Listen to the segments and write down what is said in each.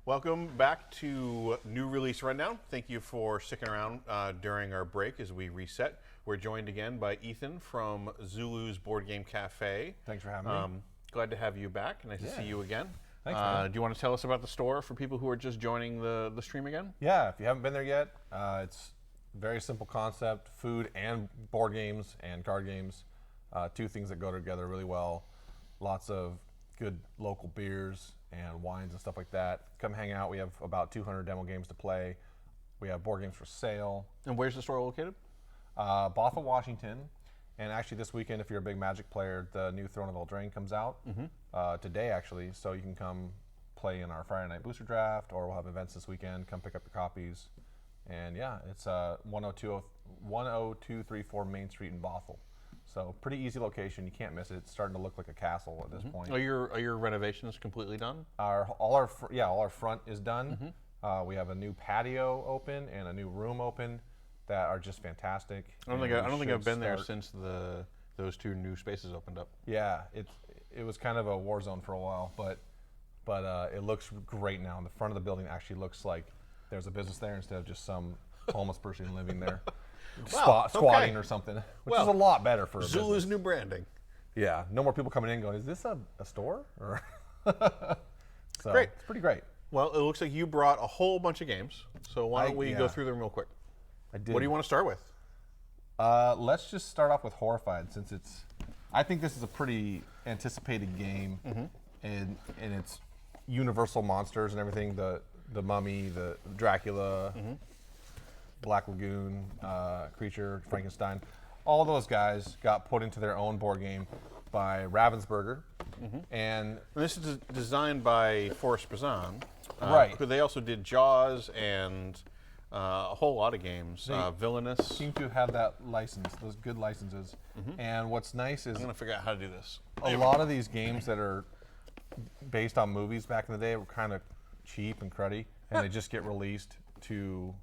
Welcome back to New Release Rundown. Thank you for sticking around during our break as we reset. We're joined again by Ethan from Zulu's Board Game Cafe. Thanks for having me. Glad to have you back. Nice to see you again. Thanks, man. Do you want to tell us about the store for people who are just joining the stream again? Yeah, if you haven't been there yet, it's a very simple concept, food and board games and card games, two things that go together really well. Lots of good local beers and wines and stuff like that. Come hang out. We have about 200 demo games to play. We have board games for sale. And where's the store located? Bothell, Washington. And actually this weekend, if you're a big Magic player, the new Throne of Eldraine comes out today, actually. So you can come play in our Friday night booster draft, or we'll have events this weekend. Come pick up your copies. And yeah, it's 10234 Main Street in Bothell. So pretty easy location. You can't miss it. It's starting to look like a castle at this point. Are your renovations completely done? All our front is done. We have a new patio open and a new room open that are just fantastic. I don't think I've been there since those two new spaces opened up. Yeah, it was kind of a war zone for a while, but it looks great now. And the front of the building actually looks like there's a business there instead of just some homeless person living there. Squatting or something, which is a lot better for a Zulu's business. new branding. Yeah, no more people coming in going, is this a store? Or so Great. It's pretty great. Well, it looks like you brought a whole bunch of games, so why don't we go through them real quick? I did. What do you want to start with? Let's just start off with Horrified, since I think this is a pretty anticipated game, and it's universal monsters and everything, the Mummy, the Dracula, Black Lagoon, Creature, Frankenstein. All those guys got put into their own board game by Ravensburger. And this is designed by Forrest Bazan. Right. Who they also did Jaws and a whole lot of games. Villainous. seem to have that license, those good licenses. And what's nice is I'm going to figure out how to do this. a lot of these games that are based on movies back in the day were kind of cheap and cruddy, and they just get released to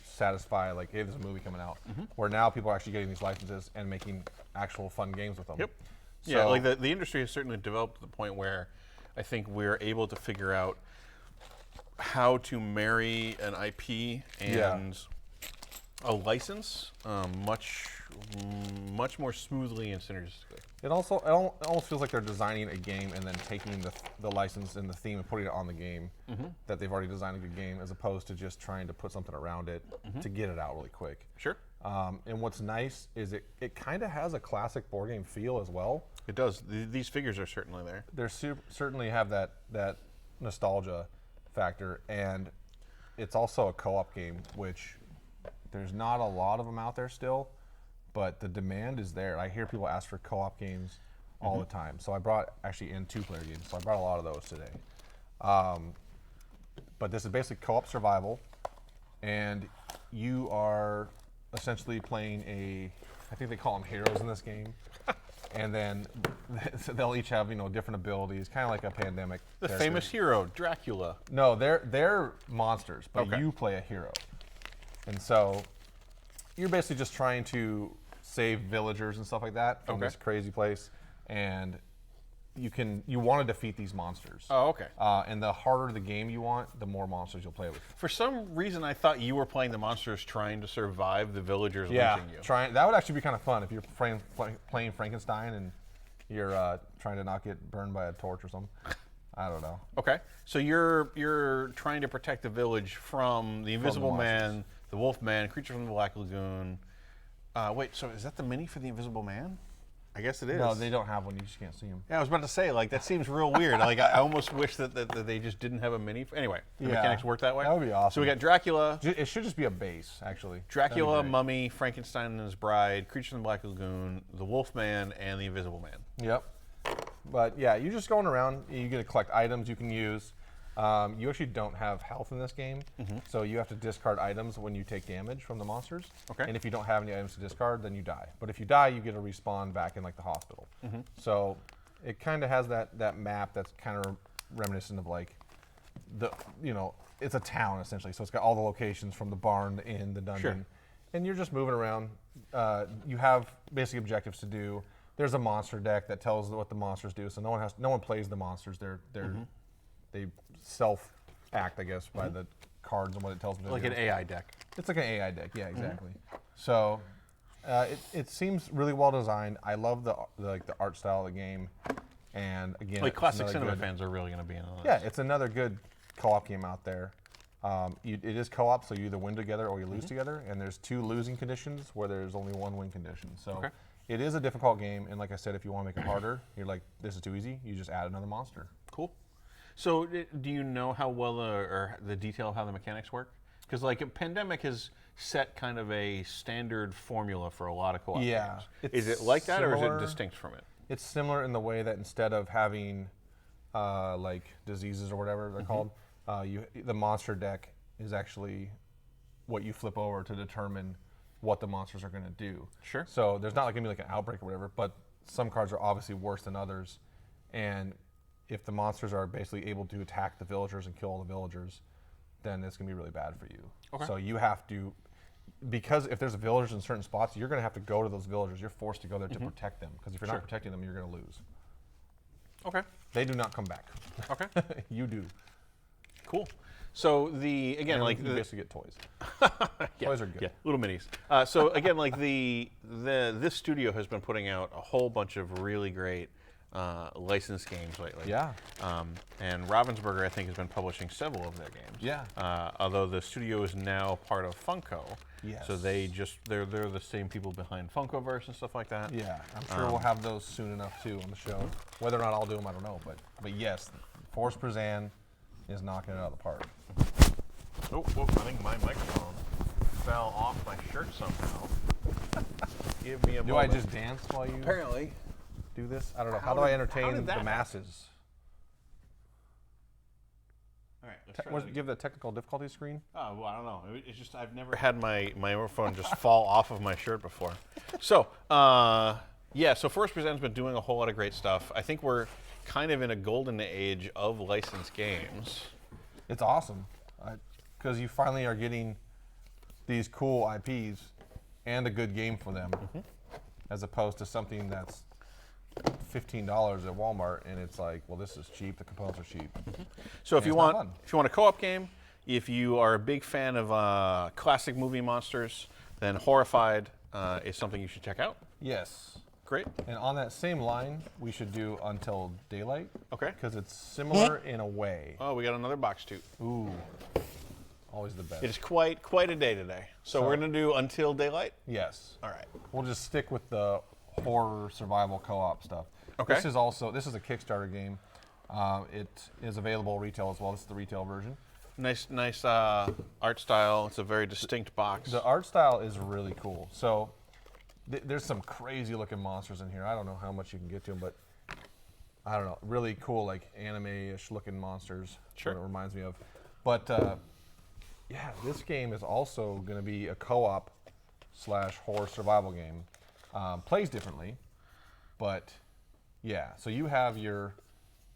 satisfy, like, hey, there's a movie coming out. Where now people are actually getting these licenses and making actual fun games with them. Yep. So, Yeah, like the industry has certainly developed to the point where I think we're able to figure out how to marry an IP and a license much more smoothly and synergistically. It almost feels like they're designing a game and then taking the license and the theme and putting it on the game that they've already designed a good game, as opposed to just trying to put something around it to get it out really quick. Sure. And what's nice is it kind of has a classic board game feel as well. It does. These figures are certainly there. They certainly have that nostalgia factor, and it's also a co-op game, which there's not a lot of them out there still, but the demand is there. I hear people ask for co-op games all the time. So I brought actually in 2-player games, so I brought a lot of those today. But this is basically co-op survival, and you are essentially playing I think they call them heroes in this game. And then they'll each have, different abilities, kind of like a pandemic. The famous hero, Dracula. No, they're monsters, but you play a hero. And so you're basically just trying to save villagers and stuff like that from this crazy place. And you want to defeat these monsters. Oh, okay. And the harder the game you want, the more monsters you'll play with. For some reason, I thought you were playing the monsters trying to survive the villagers lynching you. That would actually be kind of fun if you're playing Frankenstein and you're trying to not get burned by a torch or something. I don't know. Okay, so you're trying to protect the village from the Invisible Man, the Wolf Man, Creature from the Black Lagoon. Wait, so is that the mini for the Invisible Man? I guess it is. No, they don't have one. You just can't see them. Yeah, I was about to say, like, that seems real weird. Like, I almost wish that they just didn't have a mini. Anyway, the mechanics work that way. That would be awesome. So we got Dracula. It should just be a base, actually. Dracula, Mummy, Frankenstein and his bride, Creature from the Black Lagoon, the Wolf Man, and the Invisible Man. Yep. But yeah, you're just going around. You get to collect items you can use. You actually don't have health in this game, so you have to discard items when you take damage from the monsters. Okay. And if you don't have any items to discard, then you die. But if you die, you get to respawn back in like the hospital. So it kind of has that map that's kind of reminiscent of like it's a town essentially. So it's got all the locations from the barn, the inn, the dungeon, and you're just moving around. You have basic objectives to do. There's a monster deck that tells what the monsters do. So no one plays the monsters. They act, I guess, by the cards and what it tells me. Like an AI deck. It's like an AI deck, yeah, exactly. So it seems really well designed. I love the art style of the game, and again, Like classic cinema fans are really going to be in on this. Yeah, it's another good co-op game out there. It is co-op, so you either win together or you lose together, and there's 2 losing conditions where there's only 1 win condition. So it is a difficult game, and like I said, if you want to make it harder, you're like, this is too easy, you just add another monster. Cool. So do you know how well the detail of how the mechanics work? Because like Pandemic has set kind of a standard formula for a lot of co-op games. Is it like that, or is it distinct from it? It's similar in the way that instead of having like diseases or whatever they're called, the monster deck is actually what you flip over to determine what the monsters are going to do. Sure. So there's not like going to be like an outbreak or whatever, but some cards are obviously worse than others, and if the monsters are basically able to attack the villagers and kill all the villagers, then it's going to be really bad for you. Okay. So you have to, because if there's villagers in certain spots, you're going to have to go to those villagers. You're forced to go there to protect them, because if you're not protecting them, you're going to lose. Okay. They do not come back. Okay. You do. Cool. So again, like you basically get toys. Yeah, toys are good. Yeah, little minis. So again, like this studio has been putting out a whole bunch of really great licensed games lately. Yeah. And Ravensburger, I think, has been publishing several of their games. Yeah. Although the studio is now part of Funko. Yes. So they're the same people behind Funkoverse and stuff like that. Yeah. I'm sure we'll have those soon enough too on the show. Whether or not I'll do them, I don't know. But yes, Force Prazan is knocking it out of the park. Oh, I think my microphone fell off my shirt somehow. Give me a moment. Do I just dance while you Apparently do this? I don't know. How do I entertain the masses? All right, let's try give the technical difficulty screen? Oh, well, I don't know. It's just I've never had my microphone just fall off of my shirt before. So, yeah, so Force Present's been doing a whole lot of great stuff. I think we're kind of in a golden age of licensed games. It's awesome, because you finally are getting these cool IPs and a good game for them, as opposed to something that's $15 at Walmart and it's like, well, this is cheap. The components are cheap. So if you want a co-op game, if you are a big fan of classic movie monsters, then Horrified is something you should check out. Yes. Great. And on that same line, we should do Until Daylight. Okay. Because it's similar in a way. Oh, we got another box toot. Ooh. Always the best. It is quite a day today. So we're going to do Until Daylight? Yes. All right. We'll just stick with the horror survival co-op stuff. Okay. This is a Kickstarter game. It is available retail as well. This is the retail version. Nice art style. It's a very distinct box. The art style is really cool. So there's some crazy looking monsters in here. I don't know how much you can get to them, but I don't know. Really cool, like anime-ish looking monsters. Sure. What it reminds me of. But yeah, this game is also going to be a co-op / horror survival game. Plays differently, but yeah. So you have your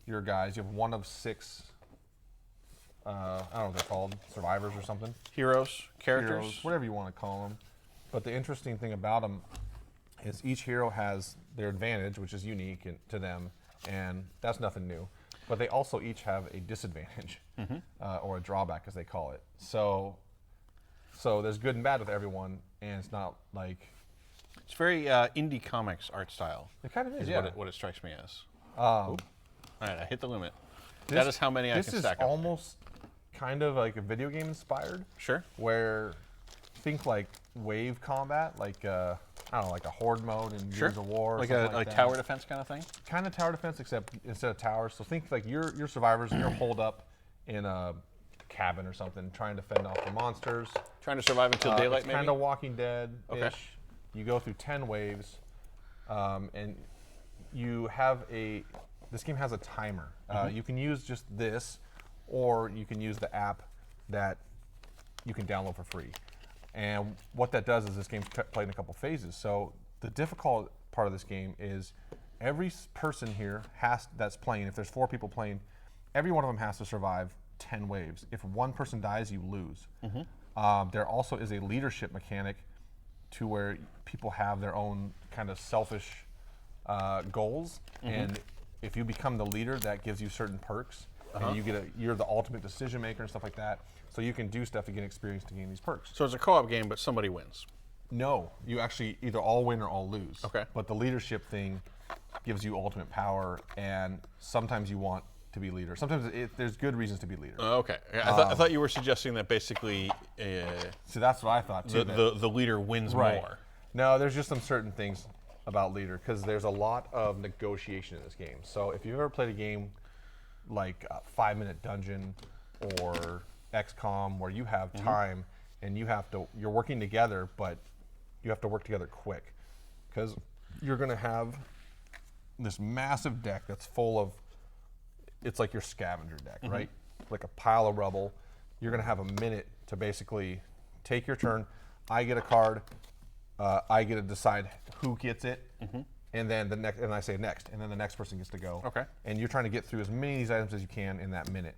guys. You have one of 6. I don't know what they're called, survivors or something. Heroes, characters, whatever you want to call them. But the interesting thing about them is each hero has their advantage, which is unique to them, and that's nothing new. But they also each have a disadvantage, or a drawback, as they call it. So there's good and bad with everyone, and it's not like... It's very indie comics art style. It kind of is, yeah. What it strikes me as. All right, I hit the limit. That is how many I can stack up. This is almost kind of like a video game inspired. Sure. Where, think like wave combat, like I don't know, like a horde mode in Gears of War. Or like something like tower defense kind of thing? Kind of tower defense, except instead of towers. So think like you're survivors and you're holed up in a cabin or something, trying to fend off the monsters. Trying to survive until daylight, maybe? Kind of Walking Dead-ish. Okay. You go through 10 waves, and you have this game has a timer. You can use just this, or you can use the app that you can download for free. And what that does is this game's played in a couple phases. So the difficult part of this game is every person here that's playing, if there's 4 people playing, every one of them has to survive 10 waves. If one person dies, you lose. There also is a leadership mechanic to where people have their own kind of selfish goals, and if you become the leader, that gives you certain perks. and you're the ultimate decision maker and stuff like that. So you can do stuff to get experience to gain these perks. So it's a co-op game, but somebody wins. No, you actually either all win or all lose. Okay. But the leadership thing gives you ultimate power, and sometimes you want to be leader. Sometimes there's good reasons to be leader. Okay. I thought you were suggesting that basically So that's what I thought too. the leader wins more. No, there's just some certain things about leader because there's a lot of negotiation in this game. So if you've ever played a game like 5 Minute Dungeon or XCOM where you have time and you're working together, but you have to work together quick because you're going to have this massive deck that's full of, it's like your scavenger deck, right? Like a pile of rubble. You're going to have a minute to basically take your turn. I get a card. I get to decide who gets it, and then and I say next, and then the next person gets to go. Okay. And you're trying to get through as many of these items as you can in that minute.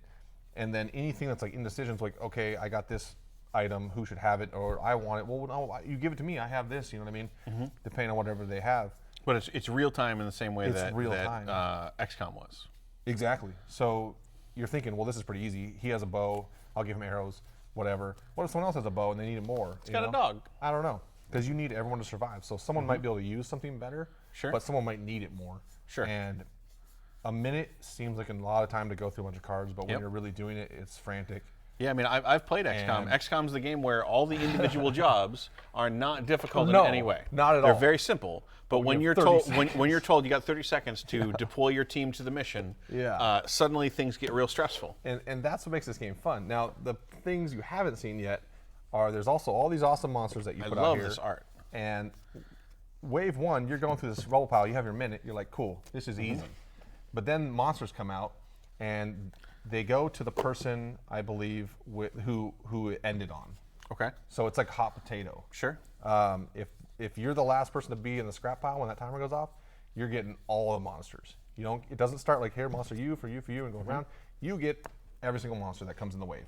And then anything that's like indecisions, like, okay, I got this item, who should have it, or I want it. Well, no, you give it to me. I have this. You know what I mean? Depending on whatever they have. But it's real time in the same way that time. XCOM was. Exactly. So you're thinking, well, this is pretty easy. He has a bow. I'll give him arrows. Whatever. What if someone else has a bow and they need it more? He's got a dog. I don't know. Because you need everyone to survive. So someone might be able to use something better, but someone might need it more. Sure. And a minute seems like a lot of time to go through a bunch of cards, but when you're really doing it, it's frantic. Yeah, I mean, I've played XCOM. And XCOM's the game where all the individual jobs are not difficult in any way. Not at They're all. very simple. But when you're 30 told seconds. when you're told you got 30 seconds to deploy your team to the mission, suddenly things get real stressful. And that's what makes this game fun. Now, the things you haven't seen yet are there's also all these awesome monsters that you put out love here. this art. And wave one, you're going through this rubble pile. You have your minute. You're like, cool, this is easy. But then monsters come out, and they go to the person, I believe, who it ended on. Okay. So it's like hot potato. Sure. If you're the last person to be in the scrap pile when that timer goes off, you're getting all the monsters. You don't. It doesn't start like here, monster you for you for you, and go around. You get every single monster that comes in the wave.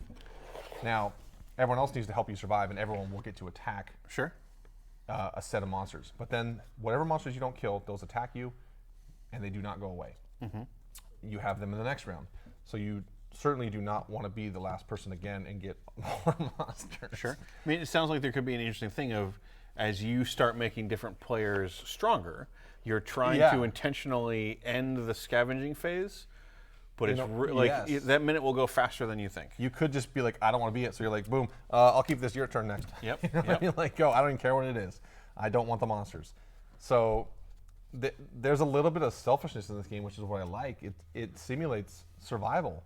Now, everyone else needs to help you survive, and everyone will get to attack. Sure. A set of monsters. But then whatever monsters you don't kill, those attack you, and they do not go away. You have them in the next round. So you certainly do not want to be the last person again and get more monsters. Sure. I mean, it sounds like there could be an interesting thing of, as you start making different players stronger, you're trying to intentionally end the scavenging phase, but it's that minute will go faster than you think. You could just be like, I don't want to be it. So you're like, boom, I'll keep this, your turn next. Yep. You know what I mean? Like, go, I don't even care what it is. I don't want the monsters. So there's a little bit of selfishness in this game, which is what I like. It simulates survival.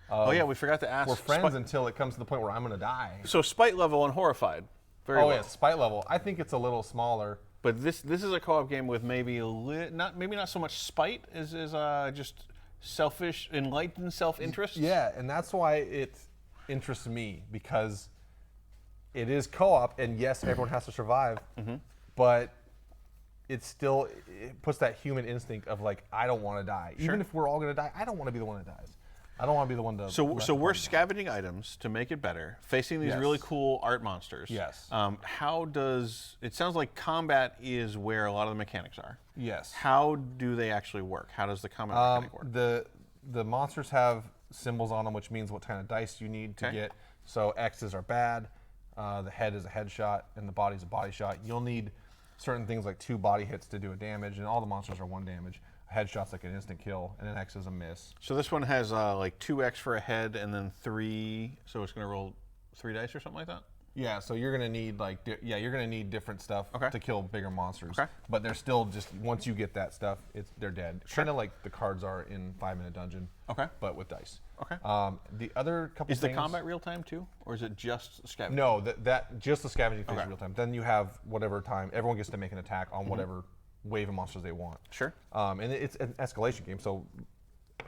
Oh yeah, we forgot to ask. We're friends until it comes to the point where I'm going to die. So spite level on Horrified. Very well. Yeah, spite level. I think it's a little smaller. But this is a co-op game with maybe not so much spite as just selfish, enlightened self-interest. Yeah, and that's why it interests me, because it is co-op, and yes, everyone has to survive, but it puts that human instinct of like, I don't want to die. Even if we're all going to die, I don't want to be the one that dies. I don't want to be the one to. So we're scavenging items to make it better, facing these really cool art monsters. Yes. How does it sounds like combat is where a lot of the mechanics are? Yes. How do they actually work? How does the combat mechanic work? The monsters have symbols on them, which means what kind of dice you need to get. So X's are bad, the head is a headshot, and the body's a body shot. You'll need certain things like 2 body hits to do a damage, and all the monsters are 1 damage. A headshot's like an instant kill, and an X is a miss. So this one has like 2x for a head, and then 3. So it's going to roll 3 dice or something like that. Yeah, so you're gonna need you're gonna need different stuff to kill bigger monsters. Okay. But they're still just, once you get that stuff, they're dead. Kind of like the cards are in 5 Minute Dungeon. Okay. But with dice. Okay. The other couple Is things, the combat real time too, or is it just scavenging? No, that just the scavenging phase is real time. Then you have whatever time everyone gets to make an attack on whatever wave of monsters they want. Sure. And it's an escalation game, so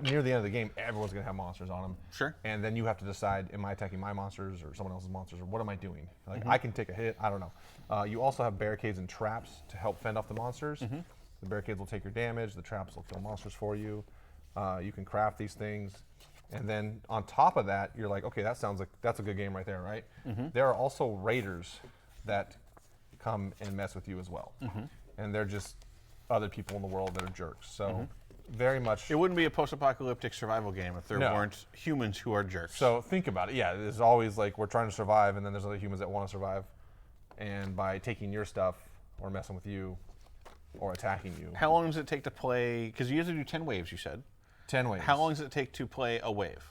near the end of the game, everyone's going to have monsters on them. Sure. And then you have to decide, am I attacking my monsters or someone else's monsters, or what am I doing? Like, I can take a hit, I don't know. You also have barricades and traps to help fend off the monsters. The barricades will take your damage, the traps will kill monsters for you. You can craft these things. And then on top of that, you're like, okay, that sounds like, that's a good game right there, right? There are also raiders that come and mess with you as well. And they're just other people in the world that are jerks. So very much. It wouldn't be a post-apocalyptic survival game if there No. weren't humans who are jerks. So think about it. Yeah, there's always like we're trying to survive, and then there's other humans that want to survive, and by taking your stuff or messing with you, or attacking you. How long does it take to play? Because you have to do 10 waves, you said. 10 waves. How long does it take to play a wave?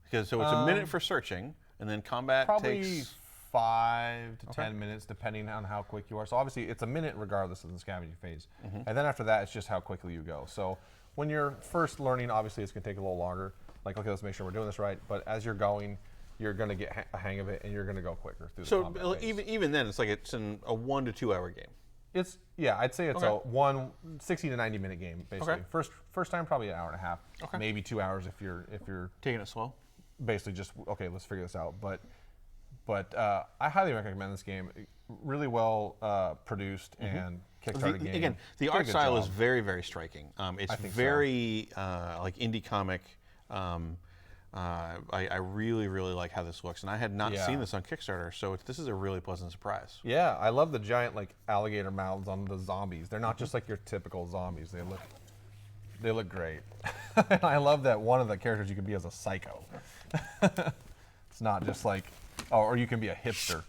Because so it's a minute for searching, and then combat Probably takes 5 to 10 minutes, depending on how quick you are. So obviously, it's a minute regardless of the scavenging phase. Mm-hmm. And then after that, it's just how quickly you go. So when you're first learning, obviously, it's going to take a little longer. Like, okay, let's make sure we're doing this right. But as you're going, you're going to get a hang of it, and you're going to go quicker through the so combat phase. even then, it's like it's a 1 to 2 hour game. It's I'd say it's a 60 to 90 minute game basically. Okay. First time probably an hour and a half, Okay. maybe 2 hours if you're Taking it slow. basically just okay, let's figure this out. But I highly recommend this game. Really well produced and Kickstarter game. Again, the Did a art good style is job. very, very striking. It's think so. very like indie comic. I really, really like how this looks, and I had not Yeah. seen this on Kickstarter, so this is a really pleasant surprise. Yeah, I love the giant like alligator mouths on the zombies. They're not just like your typical zombies. They look great. And I love that one of the characters you can be as a psycho. It's not just like or you can be a hipster.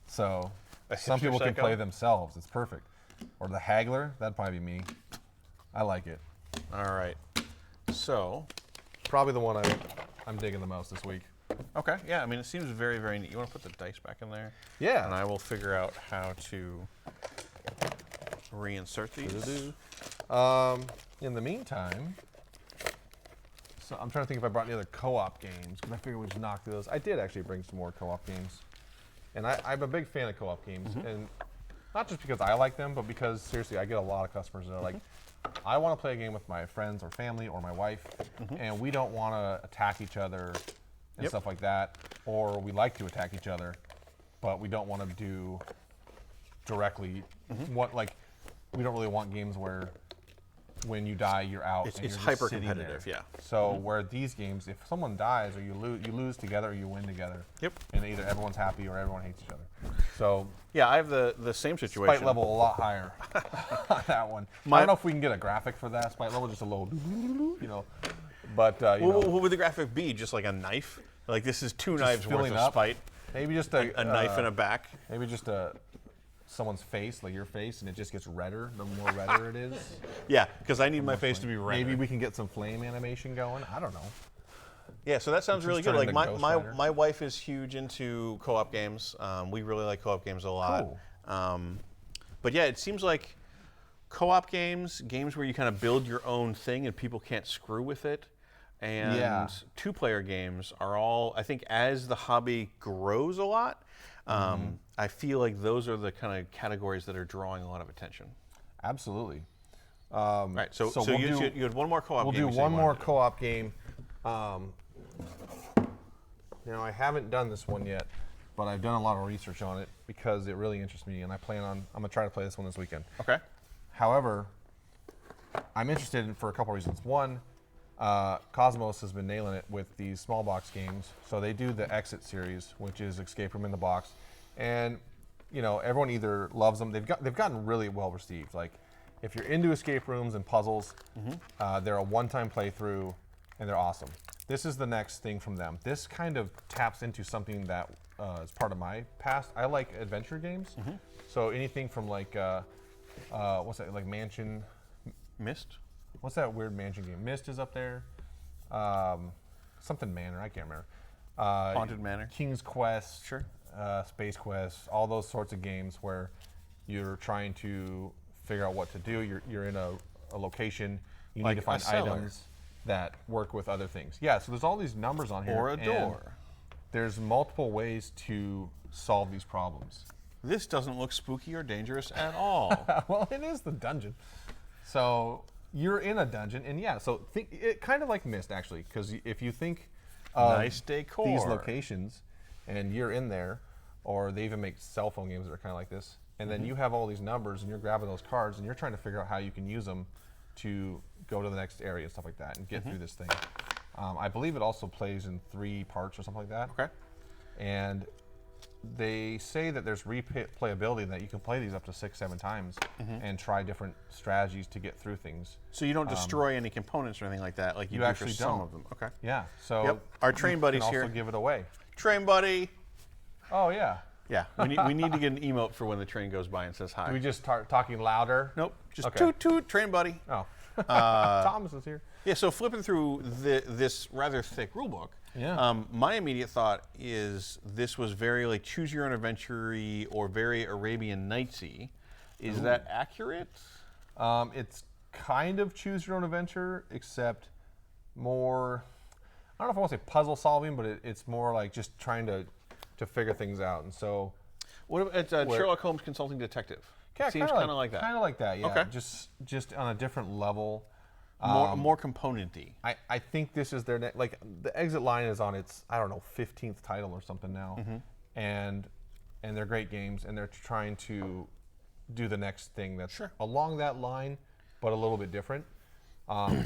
So some hipster people can psycho? play themselves. It's perfect. Or the haggler, that'd probably be me. I like it. All right, so Probably the one I'm digging the most this week. okay, yeah. I mean, it seems very, very neat. You want to put the dice back in there? Yeah. And I will figure out how to reinsert these. In the meantime, so I'm trying to think if I brought any other co-op games because I figured we'd just knock through those. I did actually bring some more co-op games, and I'm a big fan of co-op games, and not just because I like them, but because seriously, I get a lot of customers that are like, I want to play a game with my friends or family or my wife, and we don't want to attack each other and stuff like that, or we like to attack each other, but we don't want to do directly what like we don't really want games where when you die you're out. It's and you're just hyper sitting competitive, there. yeah. So where these games, if someone dies or you lose together or you win together. Yep. And either everyone's happy or everyone hates each other. So Yeah, I have the same situation. spite level a lot higher on that one. I don't know if we can get a graphic for that. Spite level just a little, you know. But you know, What would the graphic be? Just like a knife? Like this is 2 knives worth filling of up. spite. maybe just A knife and a back. maybe just someone's face, like your face, and it just gets redder the more redder it is. Yeah, because I need my face to be red. Maybe we can get some flame animation going. I don't know. Yeah, so that sounds really good. turn Like into my, Ghost my, Rider. my wife is huge into co-op games. We really like co-op games a lot. Cool. But yeah, it seems like co-op games where you kind of build your own thing and people can't screw with it, and Yeah. 2-player games are all, I think as the hobby grows a lot, I feel like those are the kind of categories that are drawing a lot of attention. Absolutely. Right, so we'll you had one more co-op We'll game. do you said one you more wanted to do. co-op game. Now I haven't done this one yet, but I've done a lot of research on it because it really interests me, and I'm gonna try to play this one this weekend. Okay. However, I'm interested in for a couple reasons. One, Cosmos has been nailing it with these small box games. So they do the Exit series, which is Escape Room in the Box, and you know everyone either loves them. They've gotten really well received. Like if you're into escape rooms and puzzles, they're a one-time playthrough, and they're awesome. This is the next thing from them. This kind of taps into something that is part of my past. I like adventure games, so anything from like what's that, like Mansion? Mist? What's that weird mansion game? Myst is up there. Something Manor, I can't remember. Haunted Manor? King's Quest. Sure. Space Quest. All those sorts of games where you're trying to figure out what to do. You're in a location. You Like need to find a cellar. items that work with other things. Yeah, so there's all these numbers on here. Or a and door. There's multiple ways to solve these problems. This doesn't look spooky or dangerous at all. Well, it is the dungeon. So you're in a dungeon, and yeah, so think it kind of like Myst actually, because if you think of Nice decor. these locations, and you're in there, or they even make cell phone games that are kind of like this, and then you have all these numbers, and you're grabbing those cards, and you're trying to figure out how you can use them to go to the next area and stuff like that, and get through this thing. I believe it also plays in 3 parts or something like that. Okay. And they say that there's replayability, that you can play these up to 6-7 times and try different strategies to get through things. So you don't destroy any components or anything like that, like you do actually for some don't. of them. Okay. Yeah. So Our train buddies can here. also give it away. Train buddy. Oh yeah. Yeah. We need to get an emote for when the train goes by and says hi. Do we just start talking louder? Nope. Just Okay. toot toot. Train buddy. Oh. Thomas is here. Yeah. So flipping through this rather thick rule book. Yeah. My immediate thought is this was very like choose your own adventure-y or very Arabian Nights-y. Is that accurate? It's kind of choose your own adventure, except more, I don't know if I want to say puzzle solving, but it's more like just trying to figure things out. And so, What it's Sherlock Holmes Consulting Detective. yeah, Seems kind of like that. Kind of like that, yeah. Okay. Just on a different level. More component-y. I think this is their like the exit line is on its, I don't know, 15th title or something now, and they're great games, and they're trying to do the next thing that's along that line, but a little bit different.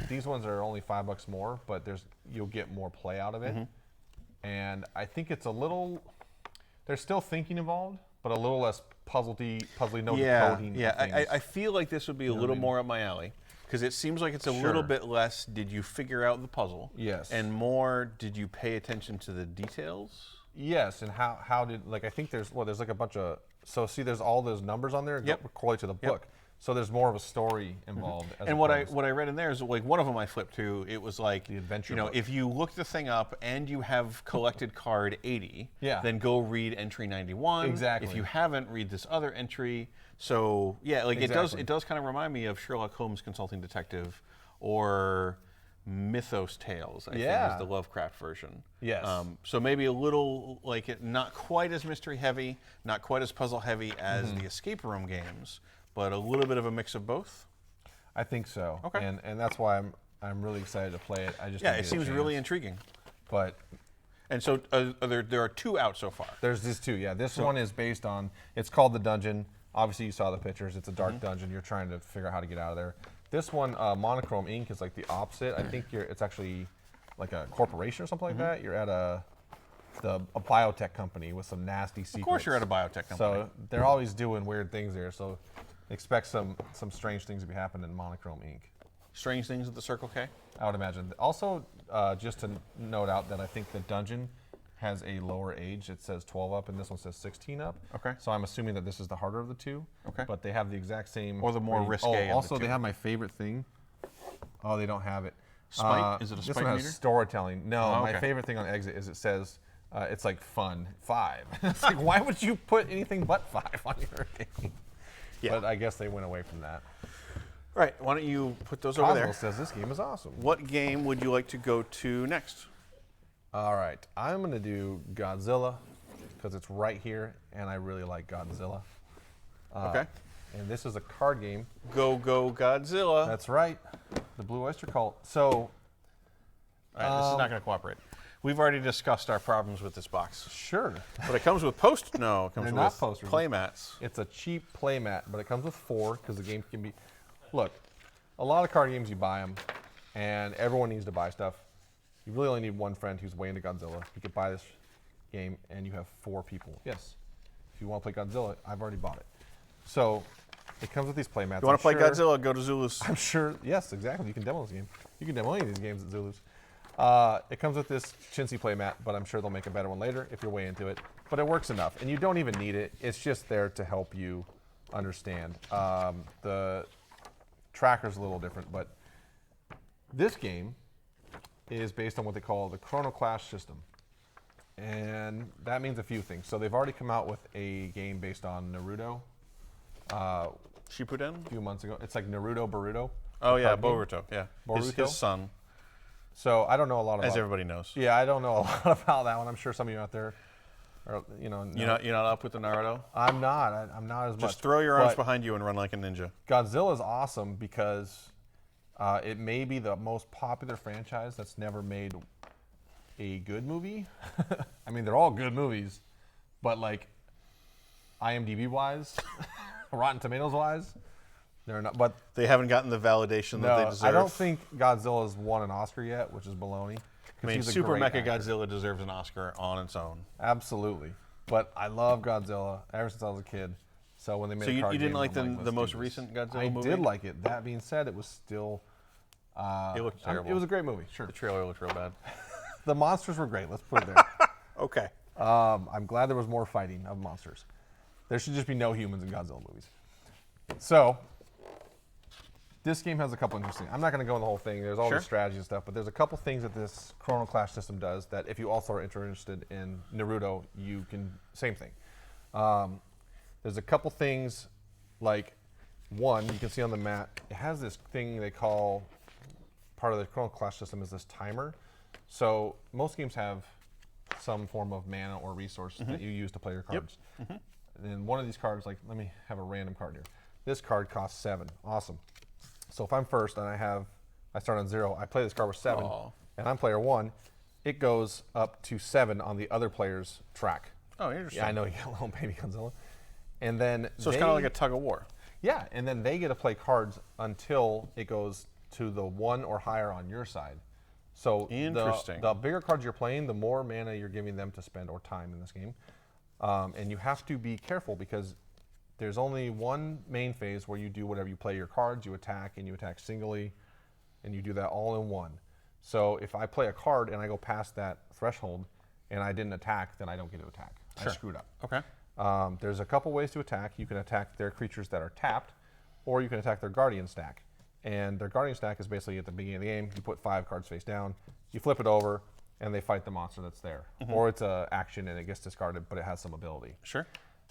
These ones are only $5 more, but you'll get more play out of it, and I think it's a little. There's still thinking involved, but a little less puzzly, no decoding. Yeah. I feel like this would be a little more up my alley. Because it seems like it's a little bit less, did you figure out the puzzle? Yes. And more, did you pay attention to the details? Yes, and how did, like, I think there's like a bunch of, so see there's all those numbers on there correlate to the book. So there's more of a story involved. And what I read in there is, like, one of them I flipped to, it was like, the adventure book. Book. If you look the thing up and you have collected card 80, then go read entry 91. Exactly. If you haven't, read this other entry. So yeah, like it does kind of remind me of Sherlock Holmes Consulting Detective or Mythos Tales, I think is the Lovecraft version. Yes. So maybe a little like not quite as mystery heavy, not quite as puzzle heavy as the escape room games, but a little bit of a mix of both. I think so. Okay. And that's why I'm really excited to play it. I just it seems really intriguing. But and so there are 2 out so far. There's these 2. Yeah, this one is based on. It's called The Dungeon. Obviously, you saw the pictures. It's a dark dungeon. You're trying to figure out how to get out of there. This one, Monochrome Inc, is like the opposite. I think it's actually like a corporation or something like that. You're at a biotech company with some nasty secrets. Of course, you're at a biotech company. So they're always doing weird things there. So expect some strange things to be happening in Monochrome Inc. Strange things at the Circle K? I would imagine. Also, just to note out that I think the dungeon has a lower age. It says 12 up, and this one says 16 up. Okay. So I'm assuming that this is the harder of the 2. Okay. But they have the exact same. Or the more risque of the also 2. they have my favorite thing. Oh, they don't have it. Spite? Is it a this spite one has meter? storytelling. No, Oh, my favorite thing on exit is it says it's like fun 5. It's like, why would you put anything but 5 on your game? Yeah. But I guess they went away from that. All right, why don't you put those over there? Cosmo says this game is awesome. What game would you like to go to next? All right, I'm going to do Godzilla because it's right here, and I really like Godzilla. Okay. And this is a card game. Go Godzilla. That's right, the Blue Oyster Cult. So, All right, this is not going to cooperate. We've already discussed our problems with this box. sure, But it comes with No, it comes They're with not posters. playmats. it's a cheap playmat, but it comes with 4 because the game can be. Look, a lot of card games you buy them, and everyone needs to buy stuff. You really only need one friend who's way into Godzilla. You could buy this game, and you have 4 people. Yes, if you want to play Godzilla, I've already bought it. So it comes with these playmats. You want to play Godzilla, go to Zulu's. I'm sure, yes, exactly. You can demo this game. You can demo any of these games at Zulu's. It comes with this chintzy playmat, but I'm sure they'll make a better one later if you're way into it. But it works enough, and you don't even need it. It's just there to help you understand. The tracker's a little different, but this game is based on what they call the Chrono Clash system. And that means a few things. So they've already come out with a game based on Naruto Shippuden? a few months ago. It's like Naruto Boruto. Oh, yeah, card game. Boruto. Yeah. Boruto? His son, So I don't know a lot about as everybody knows. Yeah, I don't know a lot about that one. I'm sure some of you out there are, know. You're not up with the Naruto? I'm not. I'm not as much. Just throw your arms But behind you and run like a ninja. Godzilla is awesome because it may be the most popular franchise that's never made a good movie. I mean, they're all good movies, but like IMDb wise, Rotten Tomatoes wise, they're not. But They haven't gotten the validation that they no, deserve. I don't think Godzilla's won an Oscar yet, which is baloney. I mean, he's a Super great Mecha actor. Godzilla deserves an Oscar on its own. Absolutely. But I love Godzilla ever since I was a kid. So when they made a card you game, didn't like I'm the let's most do this. recent Godzilla I movie? did like it. That being said, it was still. It looked terrible. It was a great movie. Sure. The trailer looked real bad. The monsters were great. Let's put it there. Okay. I'm glad there was more fighting of monsters. There should just be no humans in Godzilla movies. So, this game has a couple interesting. I'm not going to go in the whole thing. There's all Sure. the strategy and stuff, but there's a couple things that this Chrono Clash system does that if you also are interested in Naruto, you can, same thing. There's a couple things like, one, you can see on the map, it has this thing they call, part of the Chrono Clash system is this timer. So most games have some form of mana or resource that you use to play your cards. And one of these cards, like, let me have a random card here. This card costs 7. Awesome. So if I'm first and I start on 0, I play this card with 7, and I'm player 1, it goes up to 7 on the other player's track. Oh, interesting. Yeah, I know, you got a little baby Godzilla. And then So it's kind of like a tug of war. Yeah, and then they get to play cards until it goes to the 1 or higher on your side. So Interesting. the bigger cards you're playing, the more mana you're giving them to spend or time in this game. And you have to be careful because there's only one main phase where you do whatever. You play your cards, you attack, and you attack singly, and you do that all in one. So if I play a card and I go past that threshold and I didn't attack, then I don't get to attack. Sure. I screwed up. Okay. There's a couple ways to attack. You can attack their creatures that are tapped, or you can attack their guardian stack. And their guardian stack is basically at the beginning of the game, you put 5 cards face down, you flip it over, and they fight the monster that's there. Or it's an action and it gets discarded, but it has some ability. Sure.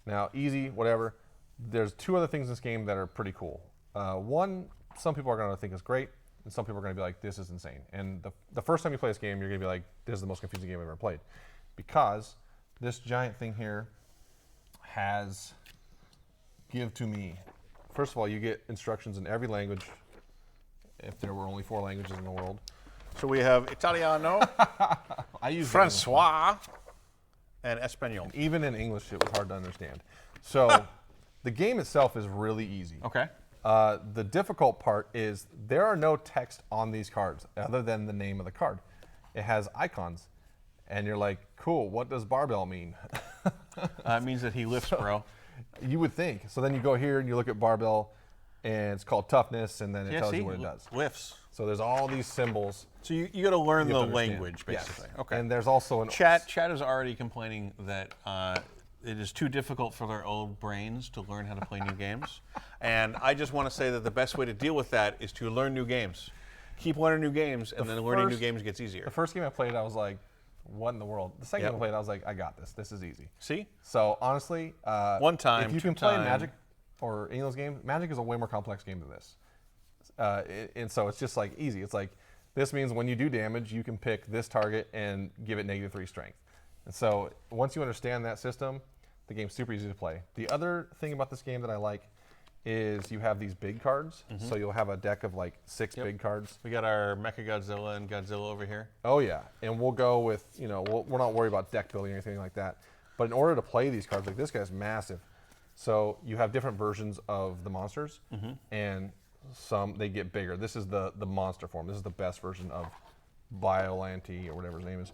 Now, easy, whatever. There's 2 other things in this game that are pretty cool. One, some people are going to think is great, and some people are going to be like, this is insane. And the first time you play this game, you're going to be like, this is the most confusing game I've ever played. Because this giant thing here has give to me. First of all, you get instructions in every language, if there were only 4 languages in the world. So we have Italiano, I use Francois, and Espanol. Even in English, it was hard to understand. So the game itself is really easy. Okay. The difficult part is there are no text on these cards other than the name of the card. It has icons, and you're like, cool, what does barbell mean? It means that he lifts, bro. You would think. So then you go here and you look at barbell, and it's called toughness, and then it tells you what it does. Lifts. So there's all these symbols. So you got to learn you the have to understand. language, basically. Yes. Okay. And there's also an Chat is already complaining that it is too difficult for their old brains to learn how to play new games. And I just want to say that the best way to deal with that is to learn new games. Keep learning new games, and then learning new games gets easier. The first game I played, I was like, what in the world? The second game I played, I was like, I got this. This is easy. See? So honestly, One time, if you two can play time. Magic or any of those games, Magic is a way more complex game than this. And so it's just like easy. It's like, this means when you do damage, you can pick this target and give it -3 strength. And so once you understand that system, the game's super easy to play. The other thing about this game that I like is you have these big cards. So you'll have a deck of like 6 big cards. We got our Mechagodzilla and Godzilla over here. Oh yeah, and we'll go with, we're not worried about deck building or anything like that. But in order to play these cards, like this guy's massive. So you have different versions of the monsters, and some, they get bigger. This is the monster form. This is the best version of Biollante or whatever his name is.